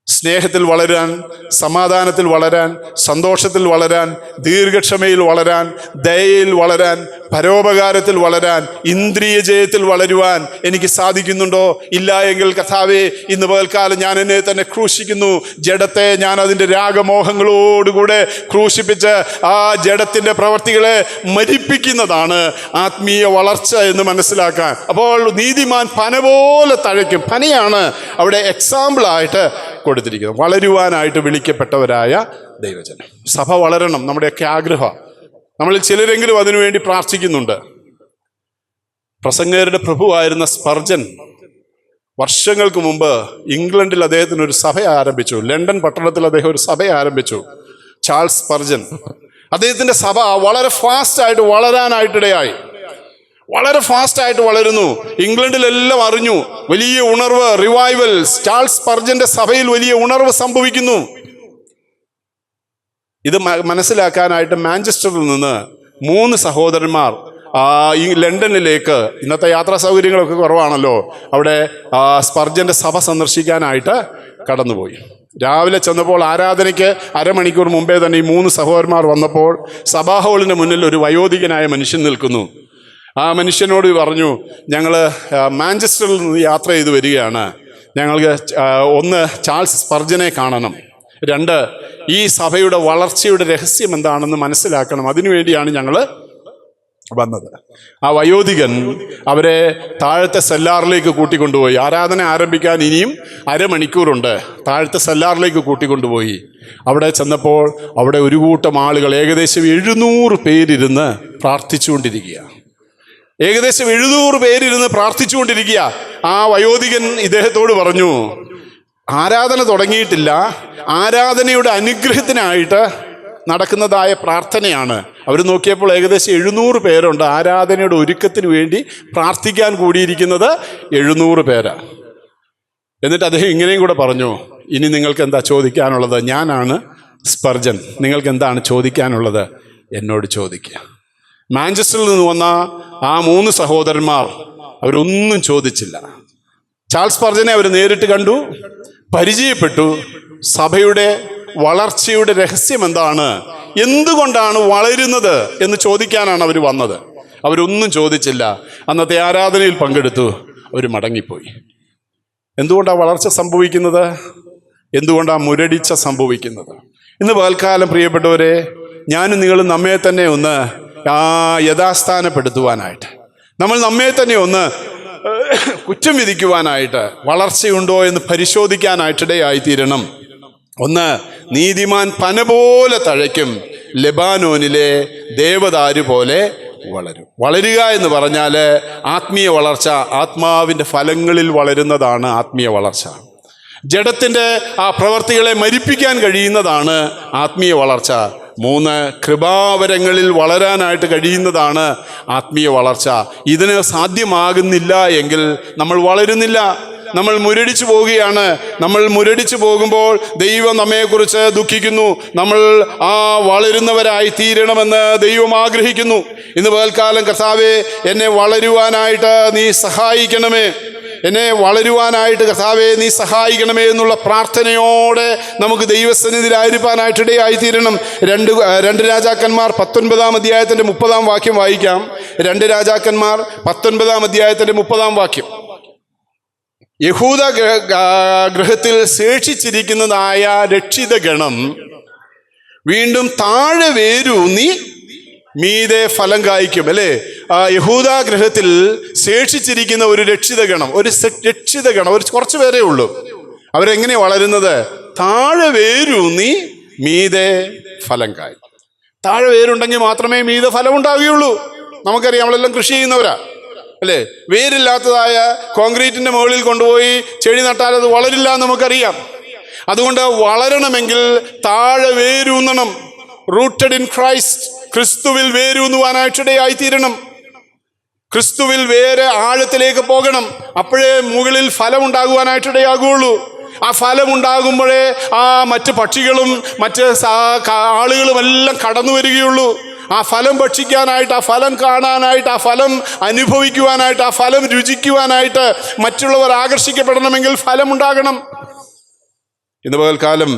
Speaker 1: സ്നേഹത്തിൽ വളരാൻ, സമാധാനത്തിൽ വളരാൻ, സന്തോഷത്തിൽ വളരാൻ, ദീർഘക്ഷമയിൽ വളരാൻ, ദയയിൽ വളരാൻ, പരോപകാരത്തിൽ വളരാൻ, ഇന്ദ്രിയ ജയത്തിൽ വളരുവാൻ എനിക്ക് സാധിക്കുന്നുണ്ടോ? ഇല്ല എങ്കിൽ കർത്താവേ, ഇന്ന് പകൽക്കാലം ഞാൻ എന്നെ തന്നെ ക്രൂശിക്കുന്നു. ജഡത്തെ ഞാൻ അതിൻ്റെ രാഗമോഹങ്ങളോടുകൂടെ ക്രൂശിപ്പിച്ച് ആ ജഡത്തിൻ്റെ പ്രവർത്തികളെ മരിപ്പിക്കുന്നതാണ് ആത്മീയ വളർച്ച എന്ന് മനസ്സിലാക്കാൻ. അപ്പോൾ നീതിമാൻ പന പോലെ തഴയ്ക്കും. പനയാണ് അവിടെ എക്സാമ്പിളായിട്ട് കൊടുത്തിരിക്കുന്നത്. വളരുവാനായിട്ട് വിളിക്കപ്പെട്ടവരായ ദൈവജനം. സഭ വളരണം, നമ്മുടെയൊക്കെ ആഗ്രഹം. നമ്മളിൽ ചിലരെങ്കിലും അതിനുവേണ്ടി പ്രാർത്ഥിക്കുന്നുണ്ട്. പ്രസംഗകരുടെ പ്രഭുവായിരുന്ന സ്പർജൻ വർഷങ്ങൾക്ക് മുമ്പ് ഇംഗ്ലണ്ടിൽ അദ്ദേഹത്തിനൊരു സഭ ആരംഭിച്ചു. ലണ്ടൻ പട്ടണത്തിൽ അദ്ദേഹം ഒരു സഭ ആരംഭിച്ചു. Charles Spurgeon. അദ്ദേഹത്തിൻ്റെ സഭ വളരെ ഫാസ്റ്റായിട്ട് വളരാനായിട്ടിടയായി. വളരെ ഫാസ്റ്റായിട്ട് വളരുന്നു. ഇംഗ്ലണ്ടിലെല്ലാം അറിഞ്ഞു. വലിയ ഉണർവ്, റിവൈവൽ, ചാൾസ് സ്പർജന്റെ സഭയിൽ വലിയ ഉണർവ് സംഭവിക്കുന്നു. ഇത് മനസ്സിലാക്കാനായിട്ട് മാഞ്ചസ്റ്ററിൽ നിന്ന് 3 സഹോദരന്മാർ ഈ ലണ്ടനിലേക്ക്, ഇന്നത്തെ യാത്രാ സൗകര്യങ്ങളൊക്കെ കുറവാണല്ലോ, അവിടെ സ്പർജന്റെ സഭ സന്ദർശിക്കാനായിട്ട് കടന്നുപോയി. രാവിലെ ചെന്നപ്പോൾ ആരാധനയ്ക്ക് അരമണിക്കൂർ മുമ്പേ തന്നെ ഈ 3 സഹോദരന്മാർ വന്നപ്പോൾ സഭാ ഹാളിന് മുന്നിൽ ഒരു വയോധികനായ മനുഷ്യൻ നിൽക്കുന്നു. ആ മനുഷ്യനോട് പറഞ്ഞു, ഞങ്ങൾ മാഞ്ചസ്റ്ററിൽ നിന്ന് യാത്ര ചെയ്ത് വരികയാണ്, ഞങ്ങൾക്ക് 1 ചാൾസ് സ്പർജനെ കാണണം, 2 ഈ സഭയുടെ വളർച്ചയുടെ രഹസ്യം എന്താണെന്ന് മനസ്സിലാക്കണം, അതിനുവേണ്ടിയാണ് ഞങ്ങൾ വന്നത്. ആ വയോധികൻ അവരെ താഴത്തെ സെല്ലാറിലേക്ക് കൂട്ടിക്കൊണ്ടുപോയി. ആരാധന ആരംഭിക്കാൻ ഇനിയും അരമണിക്കൂറുണ്ട്. താഴത്തെ സെല്ലാറിലേക്ക് കൂട്ടിക്കൊണ്ടുപോയി. അവിടെ ചെന്നപ്പോൾ അവിടെ ഒരു കൂട്ടം ആളുകൾ, ഏകദേശം 700 പേരിരുന്ന് പ്രാർത്ഥിച്ചുകൊണ്ടിരിക്കുക. ഏകദേശം 700 പേരിരുന്ന് പ്രാർത്ഥിച്ചുകൊണ്ടിരിക്കുക. ആ വയോധികൻ ഇദ്ദേഹത്തോട് പറഞ്ഞു, ആരാധന തുടങ്ങിയിട്ടില്ല, ആരാധനയുടെ അനുഗ്രഹത്തിനായിട്ട് നടക്കുന്നതായ പ്രാർത്ഥനയാണ്. അവർ നോക്കിയപ്പോൾ ഏകദേശം 700 പേരുണ്ട്. ആരാധനയുടെ ഒരുക്കത്തിന് വേണ്ടി പ്രാർത്ഥിക്കാൻ കൂടിയിരിക്കുന്നത് 700 പേരാണ്. എന്നിട്ട് അദ്ദേഹം ഇങ്ങനെയും കൂടെ പറഞ്ഞു, ഇനി നിങ്ങൾക്ക് എന്താ ചോദിക്കാനുള്ളത്? ഞാനാണ് സ്പർജൻ, നിങ്ങൾക്ക് എന്താണ് ചോദിക്കാനുള്ളത്? എന്നോട് ചോദിക്കുക. മാഞ്ചസ്റ്ററിൽ നിന്ന് വന്ന ആ 3 സഹോദരന്മാർ അവരൊന്നും ചോദിച്ചില്ല. ചാൾസ് സ്പർജനെ അവർ നേരിട്ട് കണ്ടു, പരിചയപ്പെട്ടു. സഭയുടെ വളർച്ചയുടെ രഹസ്യം എന്താണ്, എന്തുകൊണ്ടാണ് വളരുന്നത് എന്ന് ചോദിക്കാനാണ് അവർ വന്നത്. അവരൊന്നും ചോദിച്ചില്ല. അന്നത്തെ ആരാധനയിൽ പങ്കെടുത്തു, അവർ മടങ്ങിപ്പോയി. എന്തുകൊണ്ടാണ് വളർച്ച സംഭവിക്കുന്നത്? എന്തുകൊണ്ടാണ് മുരടിച്ച സംഭവിക്കുന്നത്? ഇന്ന് പകൽക്കാലം പ്രിയപ്പെട്ടവരെ, ഞാനും നിങ്ങളും നമ്മെ തന്നെ ഒന്ന് യഥാസ്ഥാനപ്പെടുത്തുവാനായിട്ട്, നമ്മൾ നമ്മെ തന്നെ ഒന്ന് കുറ്റം വിധിക്കുവാനായിട്ട്, വളർച്ചയുണ്ടോ എന്ന് പരിശോധിക്കാനായിട്ടിടയായിത്തീരണം. ഒന്ന്, നീതിമാൻ പന പോലെ തഴയ്ക്കും, ലെബാനോനിലെ ദേവദാരു പോലെ വളരും. വളരുക എന്ന് പറഞ്ഞാൽ ആത്മീയ വളർച്ച, ആത്മാവിൻ്റെ ഫലങ്ങളിൽ വളരുന്നതാണ് ആത്മീയ വളർച്ച. ജഡത്തിൻ്റെ ആ പ്രവർത്തികളെ മരിപ്പിക്കാൻ കഴിയുന്നതാണ് ആത്മീയ വളർച്ച. 3, കൃപാവരങ്ങളിൽ വളരാനായിട്ട് കഴിയുന്നതാണ് ആത്മീയ വളർച്ച. ഇതിന് സാധ്യമാകുന്നില്ല എങ്കിൽ നമ്മൾ വളരുന്നില്ല, നമ്മൾ മുരടിച്ചു പോവുകയാണ്. നമ്മൾ മുരടിച്ചു പോകുമ്പോൾ ദൈവം നമ്മെക്കുറിച്ച് ദുഃഖിക്കുന്നു. നമ്മൾ വളരുന്നവരായി തീരണമെന്ന് ദൈവം ആഗ്രഹിക്കുന്നു. ഇന്ന് പകൽക്കാലം, കർത്താവേ, എന്നെ വളരുവാനായിട്ട് നീ സഹായിക്കണമേ, എന്നെ വളരുവാനായിട്ട് കർത്താവേ നീ സഹായിക്കണമേ എന്നുള്ള പ്രാർത്ഥനയോടെ നമുക്ക് ദൈവസന്നിധിയിലായിരിക്കാനായിട്ടിടയായിത്തീരണം. 2 രാജാക്കന്മാർ 19-ാം അധ്യായത്തിൻ്റെ 30-ാം വാക്യം വായിക്കാം. 2 രാജാക്കന്മാർ 19-ാം അധ്യായത്തിൻ്റെ 30-ാം വാക്യം. യഹൂദ ഗൃഹത്തിൽ ശേഷിച്ചിരിക്കുന്നതായ രക്ഷിത ഗണം വീണ്ടും താഴെ വേരൂന്നി മീതെ ഫലം കായ്ക്കും. അല്ലേ? യഹൂദ ഗൃഹത്തിൽ ശേഷിച്ചിരിക്കുന്ന ഒരു രക്ഷിത ഗണം, ഒരു കുറച്ച് പേരേ ഉള്ളൂ. അവരെങ്ങനെ വളരുന്നത്? താഴെ വേരൂന്നി മീതെ ഫലം കായ്ക്കും. താഴെ വേരുണ്ടെങ്കിൽ മാത്രമേ മീതെ ഫലം ഉണ്ടാവുകയുള്ളൂ. നമുക്കറിയാം, നമ്മളെല്ലാം കൃഷി ചെയ്യുന്നവരാ, അല്ലേ? വേരില്ലാത്തതായ കോൺക്രീറ്റിന്റെ മുകളിൽ കൊണ്ടുപോയി ചെടി നട്ടാൽ അത് വളരില്ല എന്ന് നമുക്കറിയാം. അതുകൊണ്ട് വളരണമെങ്കിൽ താഴെ വേരൂന്നണം. റൂട്ടഡ് ഇൻ ക്രൈസ്റ്റ്, ക്രിസ്തുവിൽ വേരൂന്നുവാനായിട്ടിടയായിത്തീരണം. ക്രിസ്തുവിൽ വേറെ ആഴത്തിലേക്ക് പോകണം. അപ്പോഴേ മുകളിൽ ഫലം ഉണ്ടാകുവാനായിട്ടിടയാകുള്ളൂ. ആ ഫലം ഉണ്ടാകുമ്പോഴേ മറ്റ് പക്ഷികളും മറ്റ് ആളുകളും എല്ലാം കടന്നു വരികയുള്ളൂ. ആ ഫലം ഭക്ഷിക്കാനായിട്ട്, ആ ഫലം കാണാനായിട്ട്, ആ ഫലം അനുഭവിക്കുവാനായിട്ട്, ആ ഫലം രുചിക്കുവാനായിട്ട് മറ്റുള്ളവർ ആകർഷിക്കപ്പെടണമെങ്കിൽ ഫലം ഉണ്ടാകണം. ഇന്ന് പകൽക്കാലം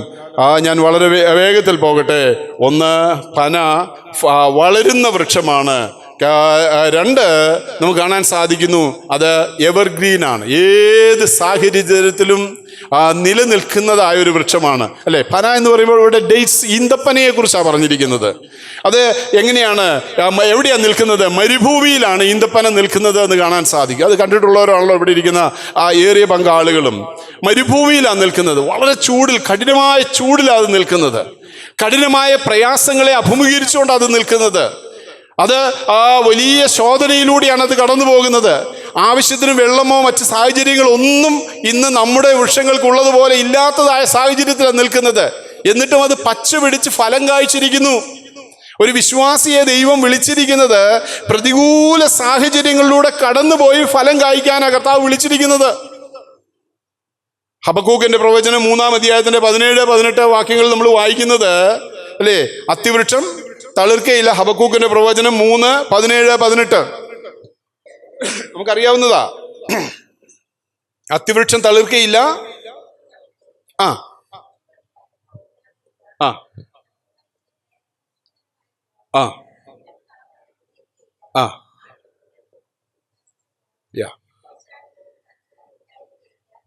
Speaker 1: ഞാൻ വളരെ വേഗത്തിൽ പോകട്ടെ. 1, പന വളരുന്ന വൃക്ഷമാണ്. 2, നമുക്ക് കാണാൻ സാധിക്കുന്നു അത് എവർഗ്രീൻ ആണ്. ഏത് സാഹചര്യത്തിലും നിലനിൽക്കുന്നതായ ഒരു വൃക്ഷമാണ്, അല്ലേ? പന എന്ന് പറയുമ്പോൾ ഇവിടെ ഡേറ്റ്സ്, ഈന്തപ്പനയെ കുറിച്ചാണ് പറഞ്ഞിരിക്കുന്നത്. അത് എങ്ങനെയാണ്, എവിടെയാണ് നിൽക്കുന്നത്? മരുഭൂമിയിലാണ് ഈന്തപ്പന നിൽക്കുന്നത് എന്ന് കാണാൻ സാധിക്കും. അത് കണ്ടിട്ടുള്ളവരാണല്ലോ ഇവിടെ ഇരിക്കുന്ന ഏറിയ പങ്കാളുകളും. മരുഭൂമിയിലാണ് നിൽക്കുന്നത്. വളരെ ചൂടിൽ, കഠിനമായ ചൂടിലാണ് അത് നിൽക്കുന്നത്. കഠിനമായ പ്രയാസങ്ങളെ അഭിമുഖീകരിച്ചുകൊണ്ട് അത് നിൽക്കുന്നത്. അത് വലിയ ശോധനയിലൂടെയാണ് അത് കടന്നു പോകുന്നത്. ആവശ്യത്തിന് വെള്ളമോ മറ്റ് സാഹചര്യങ്ങളൊന്നും ഇന്ന് നമ്മുടെ വൃക്ഷങ്ങൾക്കുള്ളതുപോലെ ഇല്ലാത്തതായ സാഹചര്യത്തിലാണ് നിൽക്കുന്നത്. എന്നിട്ടും അത് പച്ച പിടിച്ച് ഫലം കായ്ച്ചിരിക്കുന്നു. ഒരു വിശ്വാസിയെ ദൈവം വിളിച്ചിരിക്കുന്നത് പ്രതികൂല സാഹചര്യങ്ങളിലൂടെ കടന്നുപോയി ഫലം കായ്ക്കാനാണ് കർത്താവ് വിളിച്ചിരിക്കുന്നത്. ഹബക്കൂക്കിന്റെ പ്രവചനം 3-ാം അധ്യായത്തിന്റെ 17-18 വാക്യങ്ങൾ നമ്മൾ വായിക്കുന്നത്, അല്ലേ? അത്തിവൃക്ഷം തളിർക്കയില്ല. ഹബക്കൂക്കിന്റെ പ്രവചനം 3:17-18 നമുക്കറിയാവുന്നതാ. അത്തിവൃക്ഷം തളിർക്കയില്ല. ആ ആ ആ ആ യാ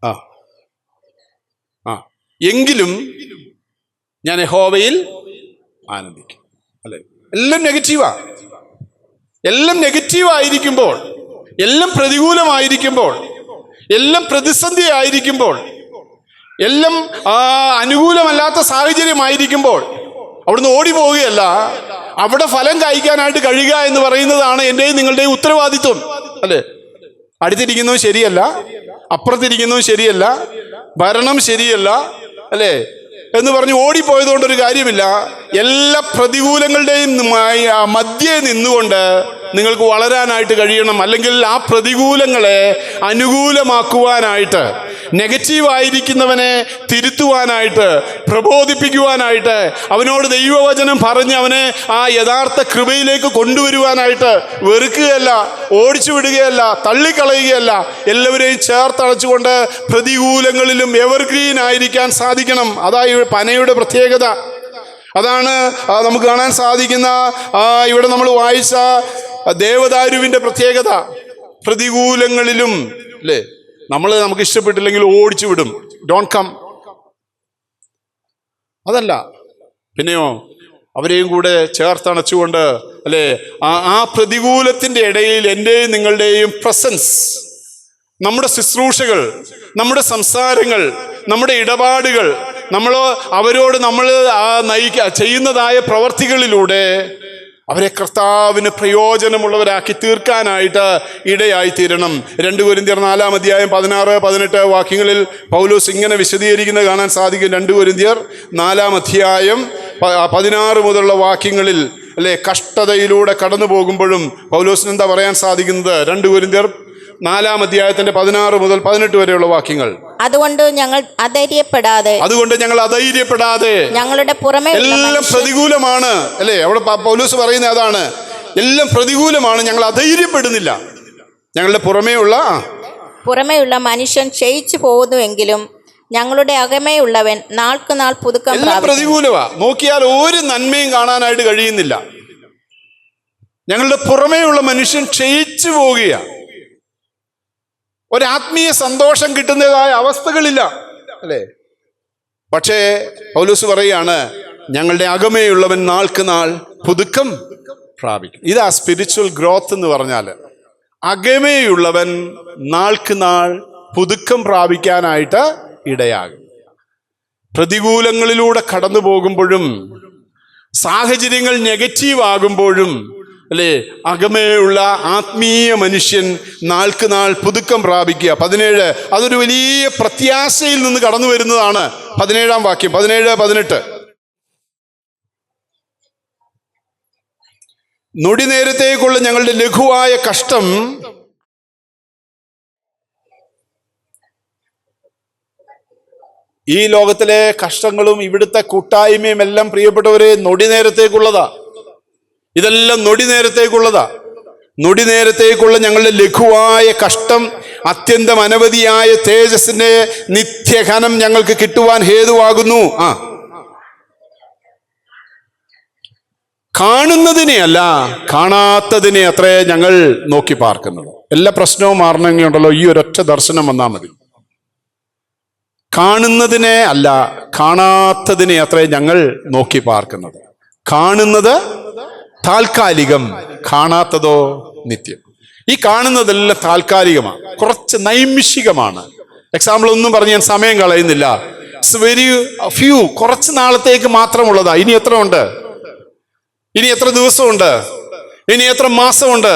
Speaker 1: ആ ആ എങ്കിലും ഞാൻ യഹോവയിൽ ആനന്ദിക്കും. അല്ലെ? എല്ലാം നെഗറ്റീവാ. എല്ലാം നെഗറ്റീവായിരിക്കുമ്പോൾ, എല്ലാം പ്രതികൂലമായിരിക്കുമ്പോൾ, എല്ലാം പ്രതിസന്ധി ആയിരിക്കുമ്പോൾ, എല്ലാം അനുകൂലമല്ലാത്ത സാഹചര്യമായിരിക്കുമ്പോൾ അവിടുന്ന് ഓടി പോവുകയല്ല, അവിടെ ഫലം കായ്ക്കാനായിട്ട് കഴിയുക എന്ന് പറയുന്നതാണ് എൻ്റെയും നിങ്ങളുടെയും ഉത്തരവാദിത്വം. അല്ലേ? അടുത്തിരിക്കുന്നതും ശരിയല്ല, അപ്പുറത്തിരിക്കുന്നതും ശരിയല്ല, ഭരണം ശരിയല്ല, അല്ലേ എന്ന് പറഞ്ഞ് ഓടിപ്പോയതുകൊണ്ടൊരു കാര്യമില്ല. എല്ലാ പ്രതികൂലങ്ങളുടെയും മധ്യേ നിന്നുകൊണ്ട് നിങ്ങൾക്ക് വളരാനായിട്ട് കഴിയണം. അല്ലെങ്കിൽ ആ പ്രതികൂലങ്ങളെ അനുകൂലമാക്കുവാനായിട്ട്, നെഗറ്റീവായിരിക്കുന്നവനെ തിരുത്തുവാനായിട്ട്, പ്രബോധിപ്പിക്കുവാനായിട്ട്, അവനോട് ദൈവവചനം പറഞ്ഞ് അവനെ ആ യഥാർത്ഥ കൃപയിലേക്ക് കൊണ്ടുവരുവാനായിട്ട് വെറുക്കുകയല്ല, ഓടിച്ചു വിടുകയല്ല, തള്ളിക്കളയുകയല്ല, എല്ലാവരെയും ചേർത്തടച്ചുകൊണ്ട് പ്രതികൂലങ്ങളിലും എവർഗ്രീൻ ആയിരിക്കാൻ സാധിക്കണം. അതാ പനയുടെ പ്രത്യേകത. അതാണ് നമുക്ക് കാണാൻ സാധിക്കുന്ന ഇവിടെ നമ്മൾ വായിച്ച ദേവദാരുവിൻ്റെ പ്രത്യേകത. പ്രതികൂലങ്ങളിലും അല്ലേ, നമുക്ക് ഇഷ്ടപ്പെട്ടില്ലെങ്കിൽ ഓടിച്ചു വിടും, ഡോണ്ട് കം. അതല്ല, പിന്നെയോ അവരെയും കൂടെ ചേർത്തണച്ചുകൊണ്ട് അല്ലേ, ആ പ്രതികൂലത്തിൻ്റെ ഇടയിൽ എൻ്റെയും നിങ്ങളുടെയും പ്രസൻസ്, നമ്മുടെ ശുശ്രൂഷകൾ, നമ്മുടെ സംസാരങ്ങൾ, നമ്മുടെ ഇടപാടുകൾ, അവരോട് നമ്മൾ ചെയ്യുന്നതായ പ്രവർത്തികളിലൂടെ അവരെ കർത്താവിന് പ്രയോജനമുള്ളവരാക്കി തീർക്കാനായിട്ട് ഇടയായി തീരണം. 2 കൊരിന്ത്യർ 4-ാം അധ്യായം 16-18 വാക്യങ്ങളിൽ പൗലോസ് ഇങ്ങനെ വിശദീകരിക്കുന്നത് കാണാൻ സാധിക്കും. 2 കൊരിന്ത്യർ 4-ാം അധ്യായം 16 മുതലുള്ള വാക്യങ്ങളിൽ അല്ലേ, കഷ്ടതയിലൂടെ കടന്നു പോകുമ്പോഴും പൗലോസിന് എന്താ പറയാൻ സാധിക്കുന്നത്? 2 കൊരിന്ത്യർ 4-ാം അധ്യായത്തിന്റെ 16 മുതൽ 18 വരെയുള്ള വാക്യങ്ങൾ.
Speaker 2: അതുകൊണ്ട് ഞങ്ങൾ അധൈര്യപ്പെടാതെ ഞങ്ങളുടെ പുറമെ
Speaker 1: എല്ലാം പ്രതികൂലമാണ് അല്ലേ, അവിടെ പൗലോസ് പറയുന്നത് അതാണ്. എല്ലാം പ്രതികൂലമാണ്, ഞങ്ങൾ അധൈര്യപ്പെടുന്നില്ല. ഞങ്ങളുടെ പുറമേയുള്ള
Speaker 2: മനുഷ്യൻ ക്ഷയിച്ചു പോകുന്നുവെങ്കിലും ഞങ്ങളുടെ അകമേയുള്ളവൻ നാൾക്ക് നാൾ പുതുക്കം.
Speaker 1: എല്ലാം പ്രതികൂലമാ, നോക്കിയാൽ ഒരു നന്മയും കാണാനായിട്ട് കഴിയുന്നില്ല. ഞങ്ങളുടെ പുറമേയുള്ള മനുഷ്യൻ ക്ഷയിച്ചു പോവുകയാണ്. ഒരാത്മീയ സന്തോഷം കിട്ടുന്നതായ അവസ്ഥകളില്ല അല്ലേ. പക്ഷേ പൗലോസ് പറയാണ്, ഞങ്ങളുടെ അകമേയുള്ളവൻ നാൾക്ക് നാൾ പുതുക്കം പ്രാപിക്കും. ഇതാ സ്പിരിച്വൽ ഗ്രോത്ത് എന്ന് പറഞ്ഞാൽ. അകമേയുള്ളവൻ നാൾക്ക് നാൾ പുതുക്കം പ്രാപിക്കാനായിട്ട് ഇടയാകും. പ്രതികൂലങ്ങളിലൂടെ കടന്നു പോകുമ്പോഴും സാഹചര്യങ്ങൾ നെഗറ്റീവ് ആകുമ്പോഴും അല്ലേ, അകമേയുള്ള ആത്മീയ മനുഷ്യൻ നാൾക്ക് നാൾ പുതുക്കം പ്രാപിക്കുക. 17 അതൊരു വലിയ പ്രത്യാശയിൽ നിന്ന് കടന്നു വരുന്നതാണ്. 17-ാം വാക്യം, 17-18. നൊടി നേരത്തേക്കുള്ള ഞങ്ങളുടെ ലഘുവായ കഷ്ടം ഈ ലോകത്തിലെ കഷ്ടങ്ങളും ഇവിടുത്തെ കൂട്ടായ്മയും എല്ലാം പ്രിയപ്പെട്ടവരെ നൊടി നേരത്തേക്കുള്ളതാ. ഇതെല്ലാം നൊടി നേരത്തേക്കുള്ളതാ. നൊടി നേരത്തേക്കുള്ള ഞങ്ങളുടെ ലഘുവായ കഷ്ടം അത്യന്തം അനവധിയായ തേജസ്സിന്റെ നിത്യഘനം ഞങ്ങൾക്ക് കിട്ടുവാൻ ഹേതുവാകുന്നു. കാണുന്നതിനെ അല്ല, കാണാത്തതിനെ അത്രേ ഞങ്ങൾ നോക്കി പാർക്കുന്നത്. എല്ലാ പ്രശ്നവും മാറണമെങ്കിൽ ഉണ്ടല്ലോ ഈ ഒരൊറ്റ ദർശനം വന്നാൽ മതി. കാണുന്നതിനെ അല്ല, കാണാത്തതിനെ അത്രേ ഞങ്ങൾ നോക്കി പാർക്കുന്നത്. കാണുന്നത് താൽക്കാലികം, കാണാത്തതോ നിത്യം. ഈ കാണുന്നതെല്ലാം താൽക്കാലികമാണ്, കുറച്ച് നൈമിഷികമാണ്. എക്സാമ്പിൾ ഒന്നും പറഞ്ഞ് ഞാൻ സമയം കളയുന്നില്ല. ഇറ്റ്സ് വെരി ഫ്യൂ, കുറച്ച് നാളത്തേക്ക് മാത്രമുള്ളതാ. ഇനി എത്ര ഉണ്ട്? ഇനി എത്ര ദിവസമുണ്ട്? ഇനി എത്ര മാസമുണ്ട്?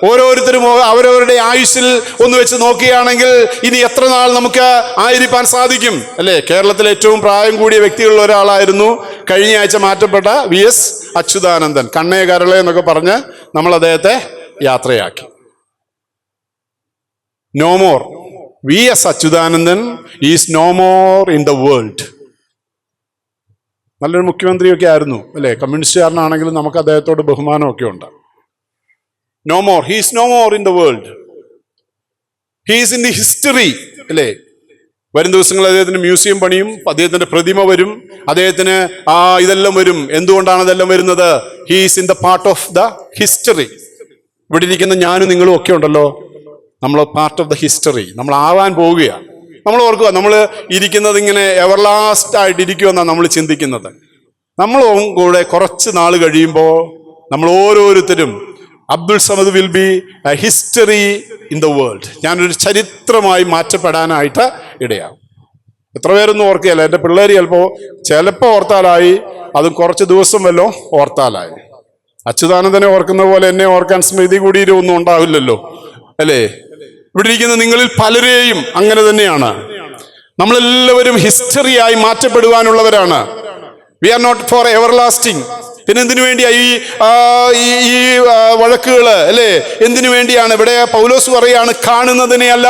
Speaker 1: ഓരോരുത്തരും അവരവരുടെ ആയുസ്സിൽ ഒന്ന് വെച്ച് നോക്കുകയാണെങ്കിൽ ഇനി എത്ര നാൾ നമുക്ക് ആയിരിക്കാൻ സാധിക്കും അല്ലേ. കേരളത്തിലെ ഏറ്റവും പ്രായം കൂടിയ വ്യക്തികളിൽ ഒരാളായിരുന്നു കഴിഞ്ഞ ആഴ്ച മാറ്റപ്പെട്ട VS അച്യുതാനന്ദൻ. കണ്ണേ കരളെ എന്നൊക്കെ പറഞ്ഞ് നമ്മൾ അദ്ദേഹത്തെ യാത്രയാക്കി. No more. VS Achuthanandan is no more in the world. നല്ലൊരു മുഖ്യമന്ത്രിയൊക്കെ ആയിരുന്നു അല്ലേ, കമ്മ്യൂണിസ്റ്റുകാരനാണെങ്കിലും നമുക്ക് അദ്ദേഹത്തോട് ബഹുമാനമൊക്കെ ഉണ്ട്. No more. He is no more in the world. He is in the history. അല്ലേ, വരും ദിവസങ്ങളിൽ അദ്ദേഹത്തിന് മ്യൂസിയം പണിയും, അദ്ദേഹത്തിന്റെ പ്രതിമ വരും, അദ്ദേഹത്തിന് ഇതെല്ലാം വരും. എന്തുകൊണ്ടാണ് ഇതെല്ലാം വരുന്നത്? He is in the part of the history. ഇവിടെ ഇരിക്കുന്ന ഞാനും നിങ്ങളും ഒക്കെ ഉണ്ടല്ലോ, നമ്മൾ പാർട്ട് ഓഫ് ദ ഹിസ്റ്ററി. നമ്മൾ ആവാൻ പോവുകയാണ്. നമ്മൾ ഓർക്കുക, നമ്മൾ ഇരിക്കുന്നത് ഇങ്ങനെ എവർലാസ്റ്റ് ആയിട്ട് ഇരിക്കുമെന്നാണ് നമ്മൾ ചിന്തിക്കുന്നത്. നമ്മൾ കൂടെ കുറച്ച് നാൾ കഴിയുമ്പോൾ നമ്മൾ ഓരോരുത്തരും Abdul Samad will be A history in the world. ഞാനൊരു ചരിത്രമായി മാറ്റപ്പെടാനായിട്ട് ഇടയാകും. എത്ര പേരൊന്നും ഓർക്കുകയല്ല. എൻ്റെ പിള്ളേർ ചിലപ്പോൾ ഓർത്താലായി, അതും കുറച്ച് ദിവസം വല്ലോ ഓർത്താലായി. അച്യുതാനന്ദനെ ഓർക്കുന്ന പോലെ എന്നെ ഓർക്കാൻ സ്മൃതി കൂടിയൊന്നും ഉണ്ടാവില്ലല്ലോ അല്ലേ. ഇവിടെ ഇരിക്കുന്ന നിങ്ങളിൽ പലരെയും അങ്ങനെ തന്നെയാണ്. നമ്മളെല്ലാവരും ഹിസ്റ്ററിയായി മാറ്റപ്പെടുവാനുള്ളവരാണ്. We are not for everlasting. പിന്നെ എന്തിനു വേണ്ടിയാ ഈ വഴക്കുകൾ അല്ലേ? എന്തിനു വേണ്ടിയാണ്? ഇവിടെ പൗലോസ് പറയാണ്, കാണുന്നതിനെ അല്ല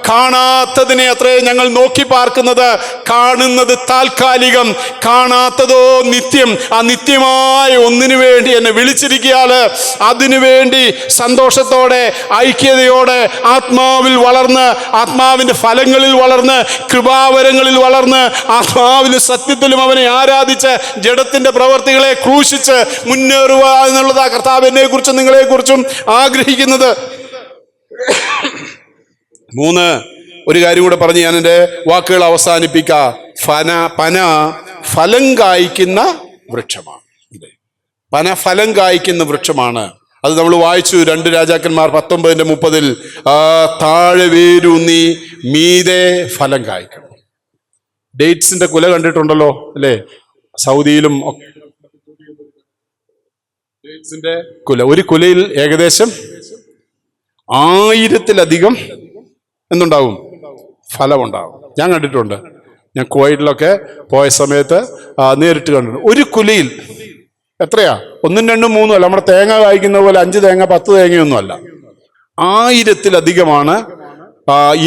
Speaker 1: കാണാത്തതിനെ അത്രേ ഞങ്ങൾ നോക്കി പാർക്കുന്നത്. കാണുന്നത് താൽക്കാലികം, കാണാത്തതോ നിത്യം. ആ നിത്യമായ ഒന്നിനു വേണ്ടി എന്നെ വിളിച്ചിരിക്കുകയാണ്. അതിനു വേണ്ടി സന്തോഷത്തോടെ ഐക്യതയോടെ ആത്മാവിൽ വളർന്ന്, ആത്മാവിന്റെ ഫലങ്ങളിൽ വളർന്ന്, കൃപാവരങ്ങളിൽ വളർന്ന്, ആത്മാവിലും സത്യത്തിലും അവനെ ആരാധിച്ച് ജഡത്തിന്റെ പ്രവർത്തികളെ ക്രൂശിച്ച് മുന്നേറുക എന്നുള്ളതാ കർത്താവ് എന്നെ കുറിച്ചും നിങ്ങളെ കുറിച്ചും ആഗ്രഹിക്കുന്നത്. 3 ഒരു കാര്യം കൂടെ പറഞ്ഞ് ഞാൻ എൻ്റെ വാക്കുകൾ അവസാനിപ്പിക്കാം. പന ഫലം കായ്ക്കുന്ന വൃക്ഷമാണ്. പന ഫലം കായ്ക്കുന്ന വൃക്ഷമാണ്. അത് നമ്മൾ വായിച്ചു 2 രാജാക്കന്മാർ 19:30. താഴെ വേരൂന്നി മീതെ ഫലം കായ്ക്കണം. ഡേറ്റ്സിന്റെ കുല കണ്ടിട്ടുണ്ടല്ലോ അല്ലേ? സൗദിയിലും ഡേറ്റ്സിന്റെ കുല, ഒരു കുലയിൽ ഏകദേശം 1000-ലധികം എന്തുണ്ടാവും? ഫലമുണ്ടാവും. ഞാൻ കണ്ടിട്ടുണ്ട്. ഞാൻ കുവൈറ്റിലൊക്കെ പോയ സമയത്ത് നേരിട്ട് കണ്ടിട്ടുണ്ട്. ഒരു കുലയിൽ എത്രയാ? 1, 2, 3 അല്ല, നമ്മുടെ തേങ്ങ കായ്ക്കുന്ന പോലെ 5 തേങ്ങ 10 തേങ്ങയൊന്നും അല്ല. 1000-ലധികമാണ്